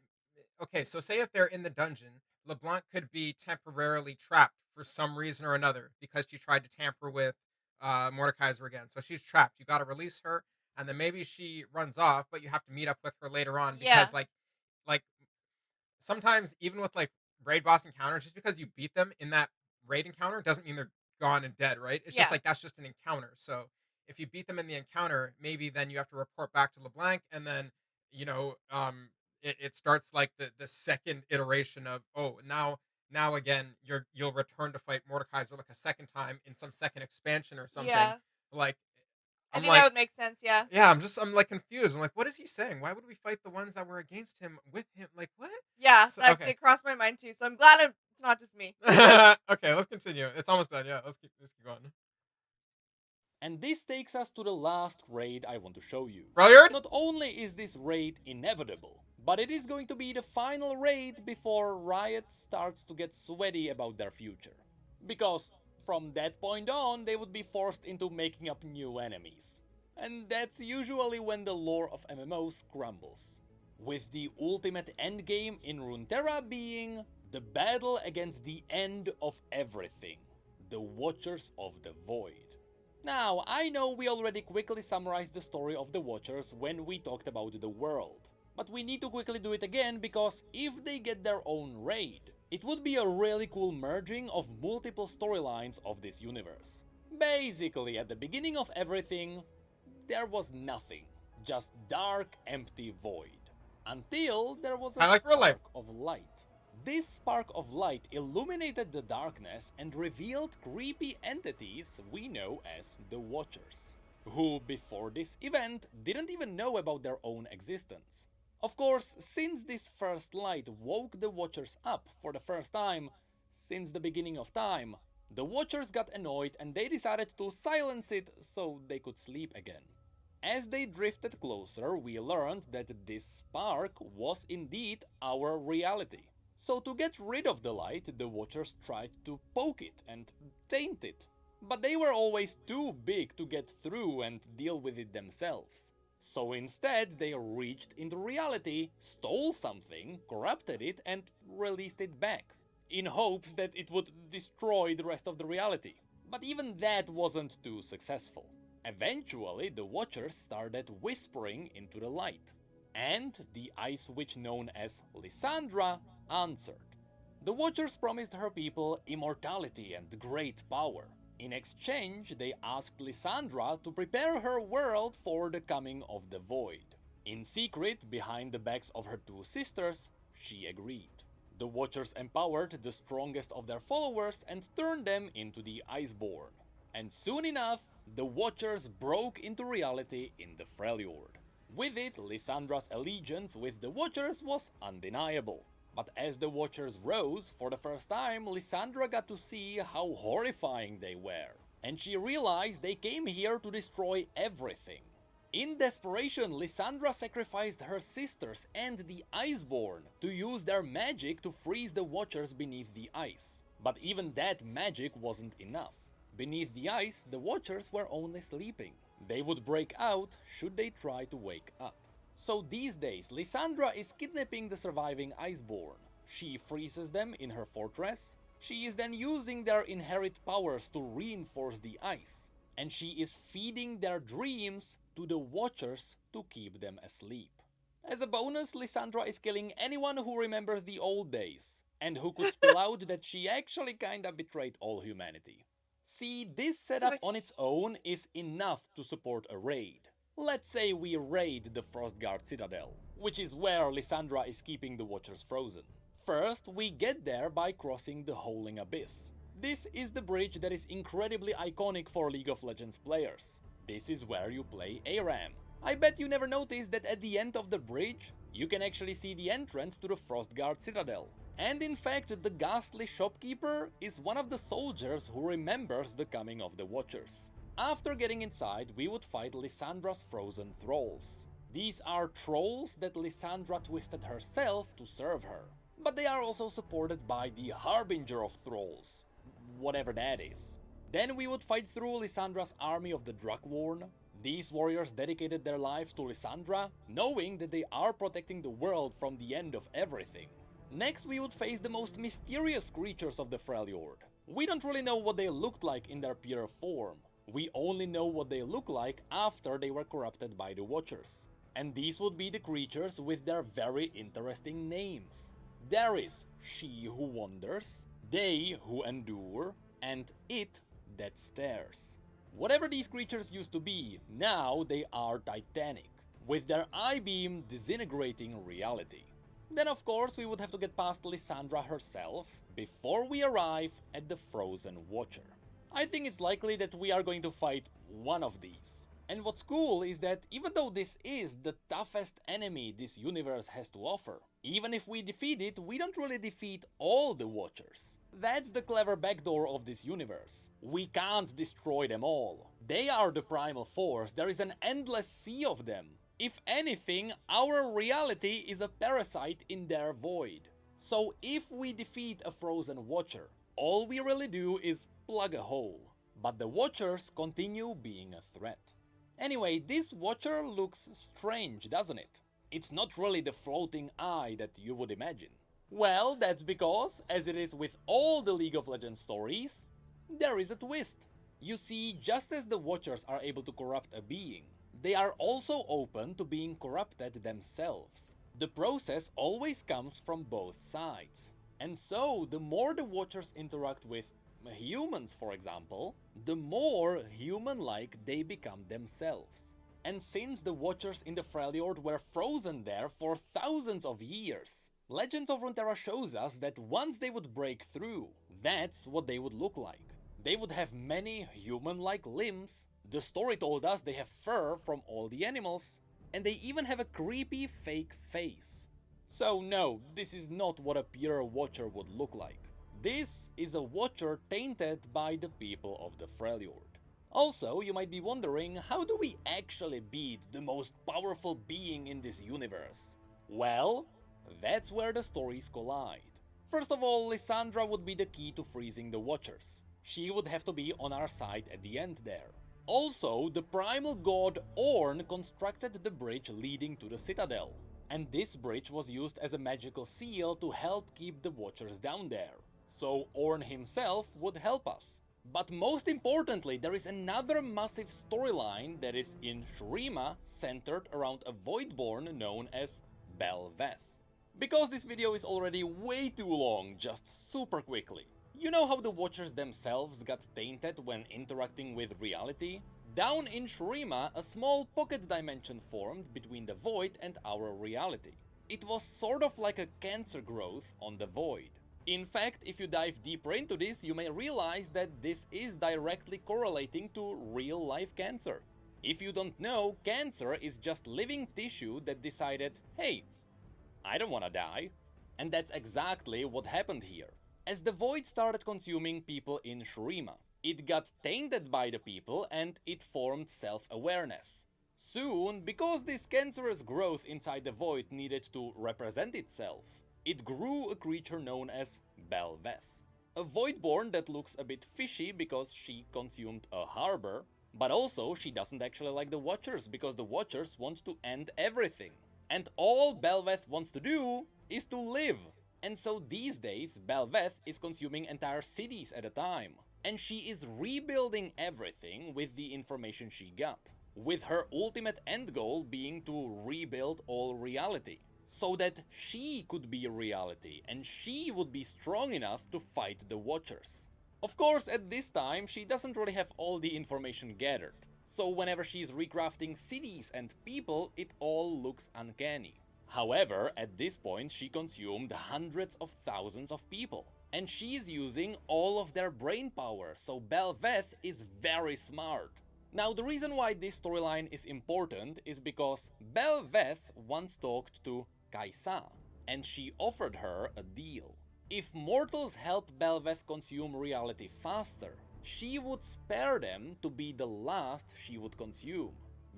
Okay, so say if they're in the dungeon, LeBlanc could be temporarily trapped for some reason or another because she tried to tamper with Mordekaiser again. So she's trapped. You got to release her, and then maybe she runs off, but you have to meet up with her later on Yeah. because like sometimes even with like raid boss encounters, just because you beat them in that raid encounter doesn't mean they're gone and dead, right? It's just Yeah. like that's just an encounter. So if you beat them in the encounter, maybe then you have to report back to LeBlanc, and then you know it starts like the second iteration of, oh, now again you'll return to fight Mordekaiser like a second time in some second expansion or something. Yeah. Like I I'm think like, that would make sense, yeah. yeah, I'm like confused. I'm like, what is he saying? Why would we fight the ones that were against him with him? Like what? Yeah, So, that okay. did cross my mind too. So I'm glad it's not just me. Okay, let's continue. It's almost done. Yeah, let's keep going. And this takes us to the last raid I want to show you. Brilliant. Not only is this raid inevitable, but it is going to be the final raid before Riot starts to get sweaty about their future. Because from that point on, they would be forced into making up new enemies. And that's usually when the lore of MMOs crumbles. With the ultimate endgame in Runeterra being the battle against the end of everything, the Watchers of the Void. Now, I know we already quickly summarized the story of the Watchers when we talked about the world, but we need to quickly do it again because if they get their own raid, it would be a really cool merging of multiple storylines of this universe. Basically, at the beginning of everything, there was nothing, just dark, empty void. Until there was a spark of light. This spark of light illuminated the darkness and revealed creepy entities we know as the Watchers, who before this event didn't even know about their own existence. Of course, since this first light woke the Watchers up for the first time since the beginning of time, the Watchers got annoyed and they decided to silence it so they could sleep again. As they drifted closer, we learned that this spark was indeed our reality. So to get rid of the light, the Watchers tried to poke it and taint it, but they were always too big to get through and deal with it themselves. So instead they reached into reality, stole something, corrupted it and released it back, in hopes that it would destroy the rest of the reality. But even that wasn't too successful. Eventually, the Watchers started whispering into the light, and the Ice Witch known as Lysandra answered. The Watchers promised her people immortality and great power. In exchange, they asked Lysandra to prepare her world for the coming of the Void. In secret, behind the backs of her two sisters, she agreed. The Watchers empowered the strongest of their followers and turned them into the Iceborn. And soon enough, the Watchers broke into reality in the Freljord. With it, Lysandra's allegiance with the Watchers was undeniable. But as the Watchers rose, for the first time, Lysandra got to see how horrifying they were. And she realized they came here to destroy everything. In desperation, Lysandra sacrificed her sisters and the Iceborn to use their magic to freeze the Watchers beneath the ice. But even that magic wasn't enough. Beneath the ice, the Watchers were only sleeping. They would break out should they try to wake up. So these days, Lysandra is kidnapping the surviving Iceborn. She freezes them in her fortress. She is then using their inherent powers to reinforce the ice. And she is feeding their dreams to the Watchers to keep them asleep. As a bonus, Lysandra is killing anyone who remembers the old days, and who could spill out that she actually kinda betrayed all humanity. See, this setup on its own is enough to support a raid. Let's say we raid the Frostguard Citadel, which is where Lysandra is keeping the Watchers frozen. First, we get there by crossing the Howling Abyss. This is the bridge that is incredibly iconic for League of Legends players. This is where you play ARAM. I bet you never noticed that at the end of the bridge, you can actually see the entrance to the Frostguard Citadel. And in fact, the ghastly shopkeeper is one of the soldiers who remembers the coming of the Watchers. After getting inside, we would fight Lysandra's frozen thralls. These are trolls that Lysandra twisted herself to serve her. But they are also supported by the Harbinger of Thralls, whatever that is. Then we would fight through Lysandra's army of the Draklorn. These warriors dedicated their lives to Lysandra, knowing that they are protecting the world from the end of everything. Next, we would face the most mysterious creatures of the Freljord. We don't really know what they looked like in their pure form. We only know what they look like after they were corrupted by the Watchers. And these would be the creatures with their very interesting names. There is She Who Wanders, They Who Endure, and It That Stares. Whatever these creatures used to be, now they are titanic, with their eye-beam disintegrating reality. Then of course we would have to get past Lysandra herself before we arrive at the Frozen Watcher. I think it's likely that we are going to fight one of these. And what's cool is that even though this is the toughest enemy this universe has to offer, even if we defeat it, we don't really defeat all the Watchers. That's the clever backdoor of this universe. We can't destroy them all. They are the primal force, there is an endless sea of them. If anything, our reality is a parasite in their void. So if we defeat a Frozen Watcher, all we really do is plug a hole. But the Watchers continue being a threat. Anyway, this Watcher looks strange, doesn't it? It's not really the floating eye that you would imagine. Well, that's because, as it is with all the League of Legends stories, there is a twist. You see, just as the Watchers are able to corrupt a being, they are also open to being corrupted themselves. The process always comes from both sides. And so, the more the Watchers interact with humans, for example, the more human-like they become themselves. And since the Watchers in the Freljord were frozen there for thousands of years, Legends of Runeterra shows us that once they would break through, that's what they would look like. They would have many human-like limbs, the story told us they have fur from all the animals, and they even have a creepy fake face. So no, this is not what a pure Watcher would look like. This is a Watcher tainted by the people of the Freljord. Also, you might be wondering, how do we actually beat the most powerful being in this universe? Well, that's where the stories collide. First of all, Lysandra would be the key to freezing the Watchers. She would have to be on our side at the end there. Also, the primal god Ornn constructed the bridge leading to the Citadel. And this bridge was used as a magical seal to help keep the Watchers down there. So Ornn himself would help us. But most importantly, there is another massive storyline that is in Shurima, centered around a Voidborn known as Belveth. Because this video is already way too long, just super quickly. You know how the Watchers themselves got tainted when interacting with reality? Down in Shurima, a small pocket dimension formed between the Void and our reality. It was sort of like a cancer growth on the Void. In fact, if you dive deeper into this, you may realize that this is directly correlating to real-life cancer. If you don't know, cancer is just living tissue that decided, hey, I don't wanna die. And that's exactly what happened here. As the Void started consuming people in Shurima, it got tainted by the people and it formed self-awareness. Soon, because this cancerous growth inside the Void needed to represent itself, it grew a creature known as Belveth. A Voidborn that looks a bit fishy because she consumed a harbor, but also she doesn't actually like the Watchers because the Watchers want to end everything. And all Belveth wants to do is to live. And so these days, Belveth is consuming entire cities at a time. And she is rebuilding everything with the information she got. With her ultimate end goal being to rebuild all reality. So that she could be reality and she would be strong enough to fight the Watchers. Of course, at this time, she doesn't really have all the information gathered. So whenever she's recrafting cities and people, it all looks uncanny. However, at this point, she consumed hundreds of thousands of people. And she's using all of their brain power, so Belveth is very smart. Now, the reason why this storyline is important is because Belveth once talked to Kaisa, and she offered her a deal. If mortals help Belveth consume reality faster, she would spare them to be the last she would consume.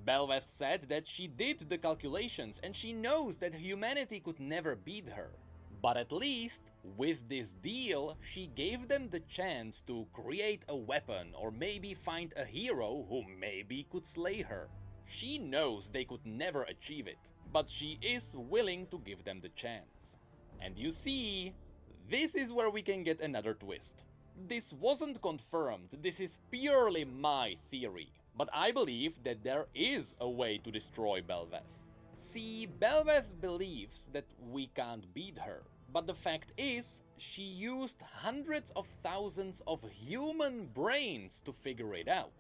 Belveth said that she did the calculations and she knows that humanity could never beat her. But at least, with this deal, she gave them the chance to create a weapon or maybe find a hero who maybe could slay her. She knows they could never achieve it, but she is willing to give them the chance. And you see, this is where we can get another twist. This wasn't confirmed, this is purely my theory, but I believe that there is a way to destroy Belveth. See, Belveth believes that we can't beat her, but the fact is, she used hundreds of thousands of human brains to figure it out.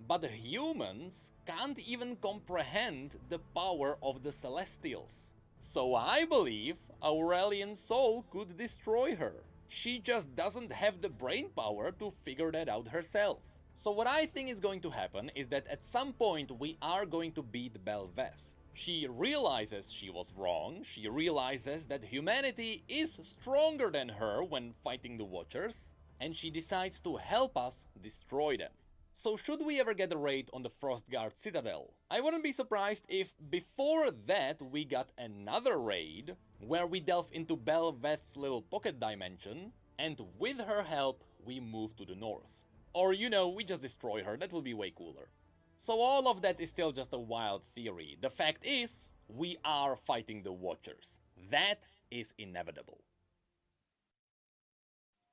But the humans can't even comprehend the power of the Celestials. So I believe Aurelian's soul could destroy her. She just doesn't have the brain power to figure that out herself. So what I think is going to happen is that at some point we are going to beat Belveth. She realizes she was wrong, she realizes that humanity is stronger than her when fighting the Watchers, and she decides to help us destroy them. So should we ever get a raid on the Frostguard Citadel, I wouldn't be surprised if before that we got another raid where we delve into Belveth's little pocket dimension, and with her help we move to the north. Or you know, we just destroy her, that would be way cooler. So all of that is still just a wild theory. The fact is, we are fighting the Watchers. That is inevitable.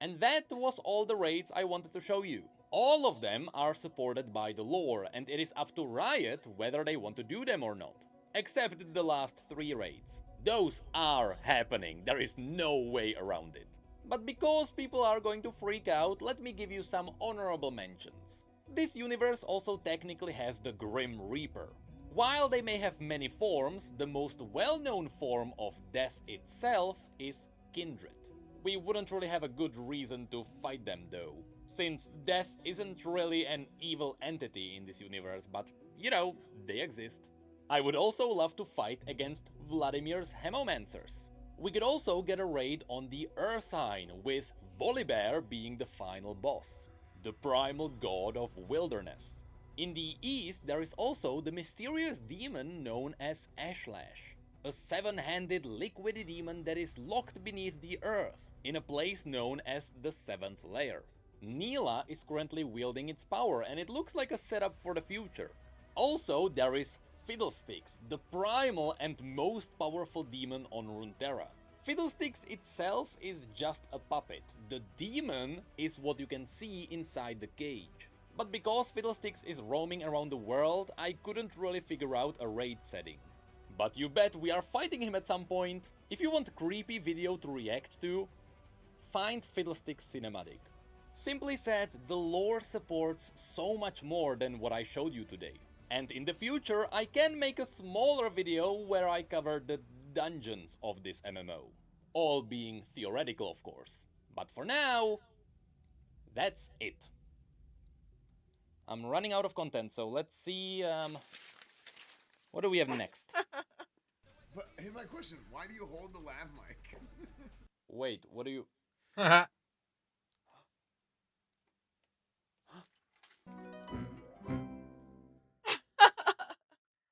And that was all the raids I wanted to show you. All of them are supported by the lore, and it is up to Riot whether they want to do them or not. Except the last 3 raids. Those are happening, there is no way around it. But because people are going to freak out, let me give you some honorable mentions. This universe also technically has the Grim Reaper. While they may have many forms, the most well-known form of death itself is Kindred. We wouldn't really have a good reason to fight them though, since death isn't really an evil entity in this universe, but you know, they exist. I would also love to fight against Vladimir's Hemomancers. We could also get a raid on the Ursine, with Volibear being the final boss, the primal god of wilderness. In the east, there is also the mysterious demon known as Ashlash, a 7-handed liquid demon that is locked beneath the earth, in a place known as the 7th layer. Neela is currently wielding its power, and it looks like a setup for the future. Also, there is Fiddlesticks, the primal and most powerful demon on Runeterra. Fiddlesticks itself is just a puppet. The demon is what you can see inside the cage. But because Fiddlesticks is roaming around the world, I couldn't really figure out a raid setting. But you bet we are fighting him at some point. If you want a creepy video to react to, find Fiddlesticks Cinematic. Simply said, the lore supports so much more than what I showed you today. And in the future, I can make a smaller video where I cover the dungeons of this MMO. All being theoretical, of course. But for now, that's it. I'm running out of content, so let's see, what do we have next? But hey, my question: why do you hold the lav mic? Wait, what do you...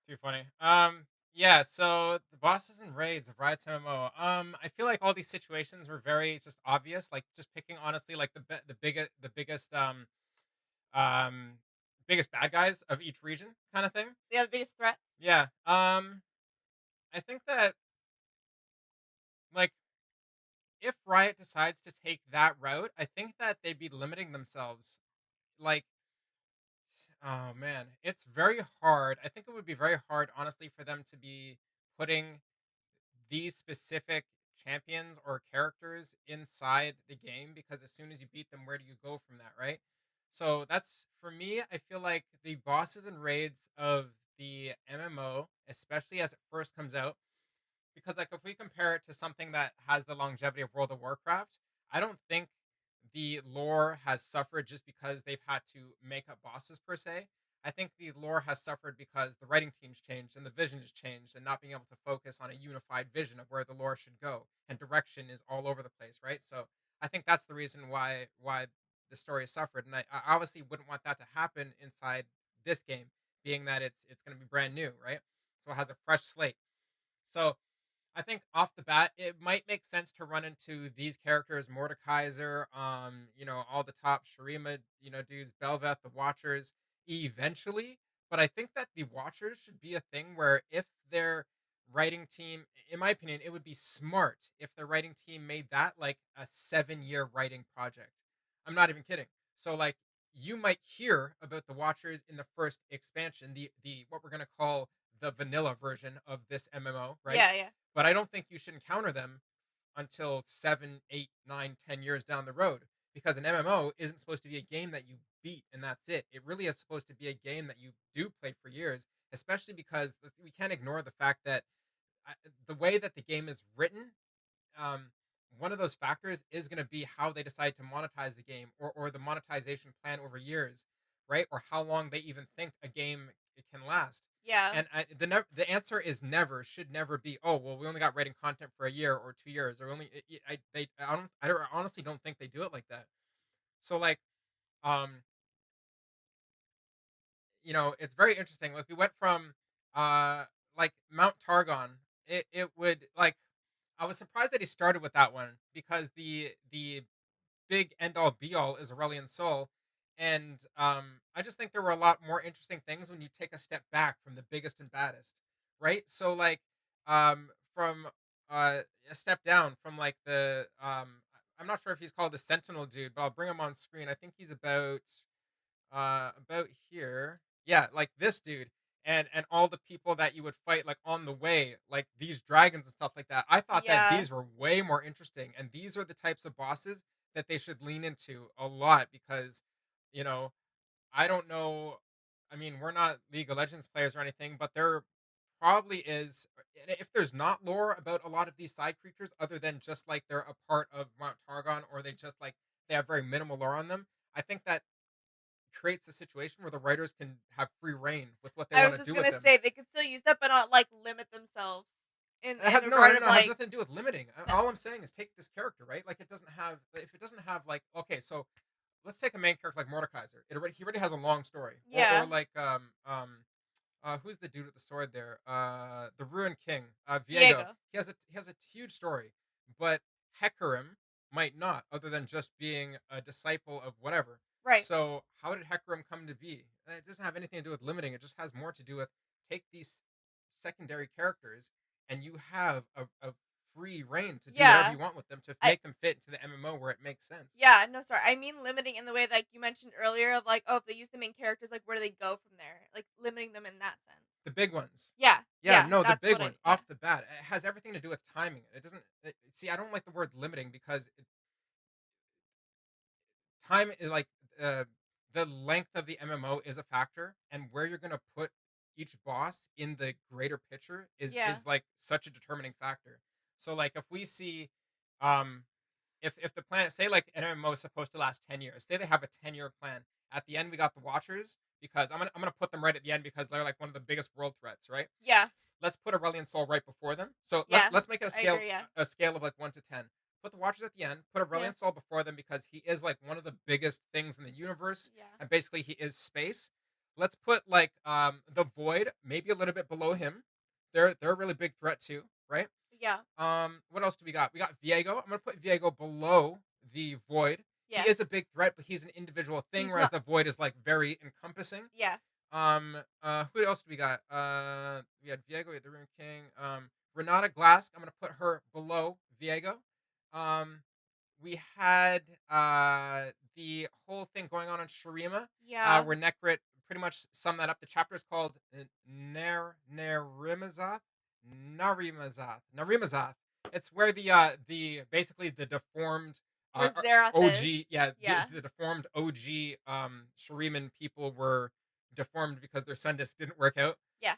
Too funny. Yeah, so the bosses and raids of Riot's MMO. I feel like all these situations were very just obvious, like just picking honestly like the um biggest bad guys of each region kind of thing. Yeah, the biggest threats. Yeah. I think that like if Riot decides to take that route, I think that they'd be limiting themselves. Like, oh man, it's very hard. I think it would be very hard, honestly, for them to be putting these specific champions or characters inside the game because as soon as you beat them, where do you go from that, right? So that's for me. I feel like the bosses and raids of the MMO, especially as it first comes out, because like if we compare it to something that has the longevity of World of Warcraft, I don't think the lore has suffered just because they've had to make up bosses per se. I think the lore has suffered because the writing team's changed and the vision has changed and not being able to focus on a unified vision of where the lore should go and direction is all over the place, right? So I think that's the reason why the story has suffered, and I obviously wouldn't want that to happen inside this game, being that it's going to be brand new, right? So it has a fresh slate. So I think off the bat, it might make sense to run into these characters, Mordekaiser, all the top Shurima, dudes, Belveth, the Watchers, eventually. But I think that the Watchers should be a thing where if their writing team, in my opinion, it would be smart if their writing team made that like a 7-year writing project. I'm not even kidding. So like you might hear about the Watchers in the first expansion, the what we're gonna call the vanilla version of this MMO, right? Yeah, yeah. But I don't think you should encounter them until 7, 8, 9, 10 years down the road. Because an MMO isn't supposed to be a game that you beat and that's it. It really is supposed to be a game that you do play for years, especially because we can't ignore the fact that the way that the game is written, um, one of those factors is going to be how they decide to monetize the game or the monetization plan over years, right? Or how long they even think a game it can last. Yeah. And the answer is never, should never be, oh well, we only got writing content for a year or 2 years, or only I honestly don't think they do it like that. So like, um, it's very interesting. Like we went from like Mount Targon. It would like I was surprised that he started with that one because the big end all be all is Aurelian Soul. And I just think there were a lot more interesting things when you take a step back from the biggest and baddest, right? So like from a step down from like I'm not sure if he's called the Sentinel dude, but I'll bring him on screen. I think he's about here. Yeah, like this dude and all the people that you would fight like on the way, like these dragons and stuff like that. I thought that Yeah. these were way more interesting, and these are the types of bosses that they should lean into a lot because, you know, I don't know. I mean, we're not League of Legends players or anything, but there probably is. If there's not lore about a lot of these side creatures, other than just like they're a part of Mount Targon, or they just like they have very minimal lore on them, I think that creates a situation where the writers can have free reign with what they I want was to just do with gonna them. say they could still use that, but not like limit themselves It has in no, regard no, of no. It has like nothing to do with limiting. All I'm saying is take this character, right? Like it doesn't have. If it doesn't have like, okay, so let's take a main character like Mordekaiser. He already has a long story, or yeah. like who's the dude with the sword there? The Ruined King, Viego. Viego. He has a huge story, but Hecarim might not, other than just being a disciple of whatever. Right. So how did Hecarim come to be? It doesn't have anything to do with limiting. It just has more to do with take these secondary characters and you have a free reign to do whatever you want with them to I- make them fit into the MMO where it makes sense. Yeah, no, sorry. I mean limiting in the way like you mentioned earlier of like, oh, if they use the main characters, like where do they go from there? Like limiting them in that sense. The big ones. Yeah. Yeah, no, the that's big what ones yeah. off the bat. It has everything to do with timing. It doesn't. See, I don't like the word limiting because time is like uh, the length of the MMO is a factor, and where you're gonna put each boss in the greater picture Yeah. is like such a determining factor. So like if we see, um, if the plan, say like an MMO is supposed to last 10 years, say they have a 10-year plan. At the end, we got the Watchers because I'm gonna put them right at the end because they're like one of the biggest world threats, right? Yeah. Let's put Aurelion Sol right before them. So Yeah, let's make it I agree, yeah. a scale of like 1 to 10. Put the Watchers at the end. Put Aurelion Yeah. Sol before them because he is like one of the biggest things in the universe, Yeah. and basically he is space. Let's put like the Void maybe a little bit below him. They're a really big threat too, right? Yeah. What else do we got? We got Viego. I'm gonna put Viego below the Void. Yes. He is a big threat, but he's an individual thing, He's whereas not- the Void is like very encompassing. Yes. Who else do we got? We had Viego, we had the Rune King. Renata Glasg. I'm gonna put her below Viego. We had the whole thing going on in Shurima, Yeah. where Necrit pretty much summed that up. The chapter is called Narimazeth. Narimazeth. It's where the basically the deformed Where uh, Xerath OG, is. yeah, Yeah. the deformed OG Shuriman people were deformed because their sun disk didn't work out. Yeah.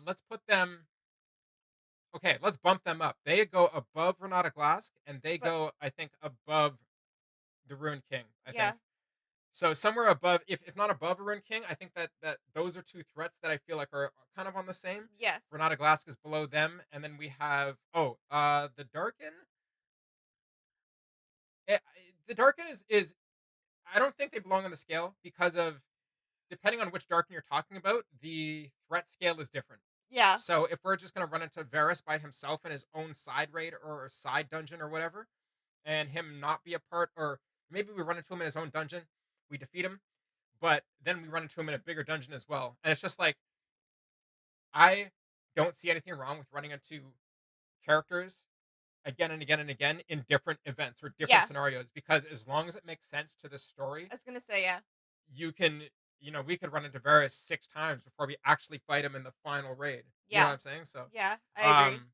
Let's put them. Okay, let's bump them up. They go above Renata Glasg, and they But- go, I think, above the Rune King. I Yeah. think. So somewhere above, if not above a Rune King, I think that those are two threats that I feel like are kind of on the same. Yes. Renata Glasg is below them, and then we have the Darken. The Darken is I don't think they belong on the scale because of depending on which Darken you're talking about, the threat scale is different. Yeah. So if we're just gonna run into Varus by himself in his own side raid or side dungeon or whatever, and him not be a part, or maybe we run into him in his own dungeon, we defeat him, but then we run into him in a bigger dungeon as well, and it's just like I don't see anything wrong with running into characters again and again and again in different events or different Yeah. scenarios because as long as it makes sense to the story, I was gonna say, yeah. you can we could run into Varus 6 times before we actually fight him in the final raid. You know Yeah. what I'm saying? So Yeah, I agree.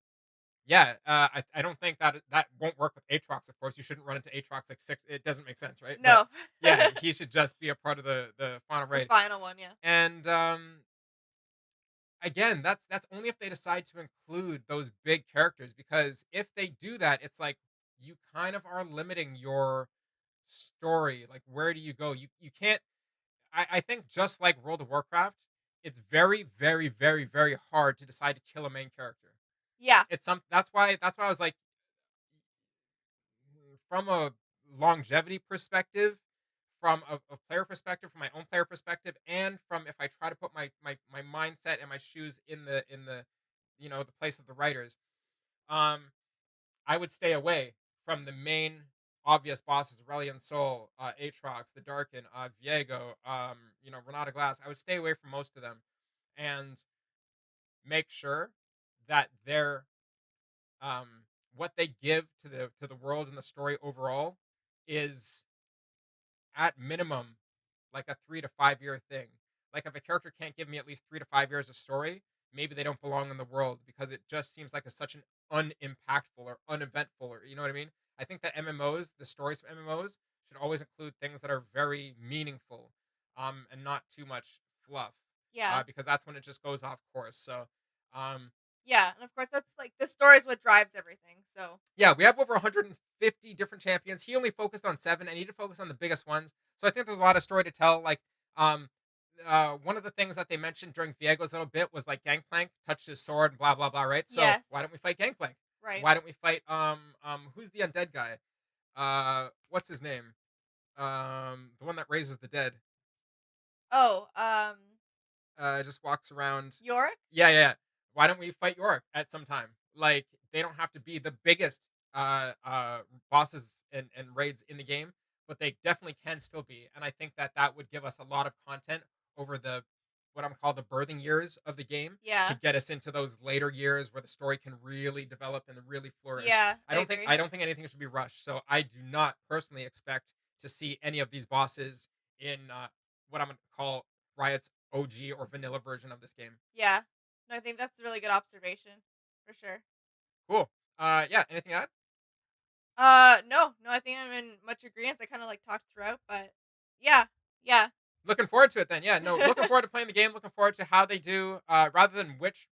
yeah, I don't think that won't work with Aatrox. Of course, you shouldn't run into Aatrox like 6. It doesn't make sense, right? No. But, yeah, he should just be a part of the final The raid. final one, yeah. And again, that's only if they decide to include those big characters, because if they do that, it's like you kind of are limiting your story. Like, where do you go? You can't. I think just like World of Warcraft, it's very, very, very, very hard to decide to kill a main character. Yeah. That's why I was like, from a longevity perspective, from a player perspective, from my own player perspective, and from if I try to put my mindset and my shoes in the the place of the writers, I would stay away from the main obvious bosses: Aurelion Sol, Aatrox, the Darken, Viego, Renata Glass. I would stay away from most of them, and make sure that they're what they give to the world and the story overall is at minimum like a 3 to 5 year thing. Like if a character can't give me at least 3 to 5 years of story, maybe they don't belong in the world because it just seems like such an unimpactful or uneventful, or you know what I mean? I think that MMOs, the stories of MMOs, should always include things that are very meaningful, and not too much fluff. Yeah. Because that's when it just goes off course. So, Yeah, and of course that's like the story is what drives everything. So yeah, we have over 150 different champions. He only focused on 7. I need to focus on the biggest ones. So I think there's a lot of story to tell. Like, one of the things that they mentioned during Viego's little bit was like Gangplank touched his sword and blah blah blah. Right. So Yes. why don't we fight Gangplank? right. Why don't we fight who's the undead guy? What's his name? The one that raises the dead. Oh, Just walks around. Yorick? Yeah. Why don't we fight Yorick at some time? Like, they don't have to be the biggest bosses and raids in the game, but they definitely can still be. And I think that would give us a lot of content over the what I'm called the birthing years of the game Yeah. to get us into those later years where the story can really develop and really flourish. Yeah, I I don't think agree. I don't think anything should be rushed. So I do not personally expect to see any of these bosses in what I'm gonna call Riot's OG or vanilla version of this game. Yeah. No, I think that's a really good observation. For sure. Cool. Yeah. Anything to add? No, I think I'm in much agreement. I kind of like talked throughout, but yeah, yeah, Looking forward to it then. Yeah. No. Looking forward to playing the game. Looking forward to how they do. Rather than which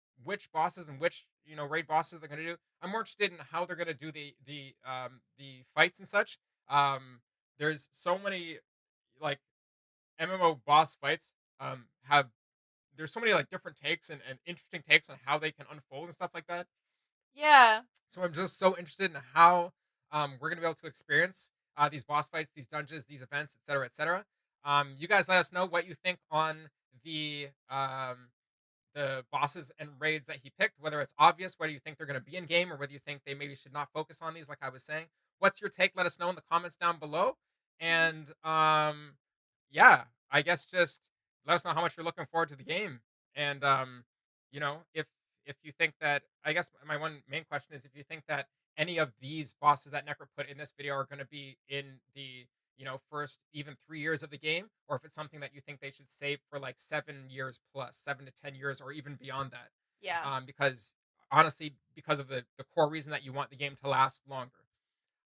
bosses and which raid bosses they're gonna do. I'm more interested in how they're gonna do the fights and such. Um, there's so many like MMO boss fights. Have There's so many like different takes and interesting takes on how they can unfold and stuff like that. yeah, So I'm just so interested in how we're gonna be able to experience these boss fights, these dungeons, these events, etc., etc. You guys let us know what you think on the bosses and raids that he picked. Whether it's obvious, whether you think they're gonna be in game, or whether you think they maybe should not focus on these. Like I was saying, what's your take? Let us know in the comments down below. And yeah, I guess just let us know how much you're looking forward to the game. And if you think that, I guess my one main question is if you think that any of these bosses that Necro put in this video are going to be in the first even 3 years of the game, or if it's something that you think they should save for like 7 years plus, 7 to 10 years, or even beyond that. yeah, Because honestly, because of the core reason that you want the game to last longer.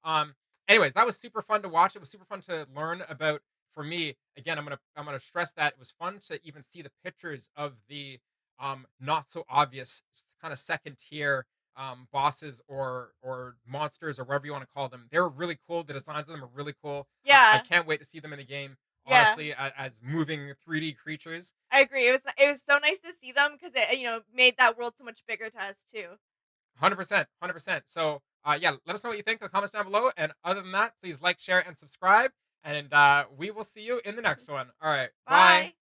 Um, Anyways, that was super fun to watch. It was super fun to learn about. For me, again, I'm gonna stress that it was fun to even see the pictures of the not so obvious kind of second tier bosses or monsters or whatever you want to call them. They were really cool. The designs of them are really cool. I yeah, can't wait to see them in the game. yeah. Honestly, as moving 3D creatures. I agree. It was so nice to see them because it made that world so much bigger to us too. 100%, 100%. So, yeah, let us know what you think in the comments down below. And other than that, please like, share, and subscribe. And we will see you in the next one. All right, bye. Bye.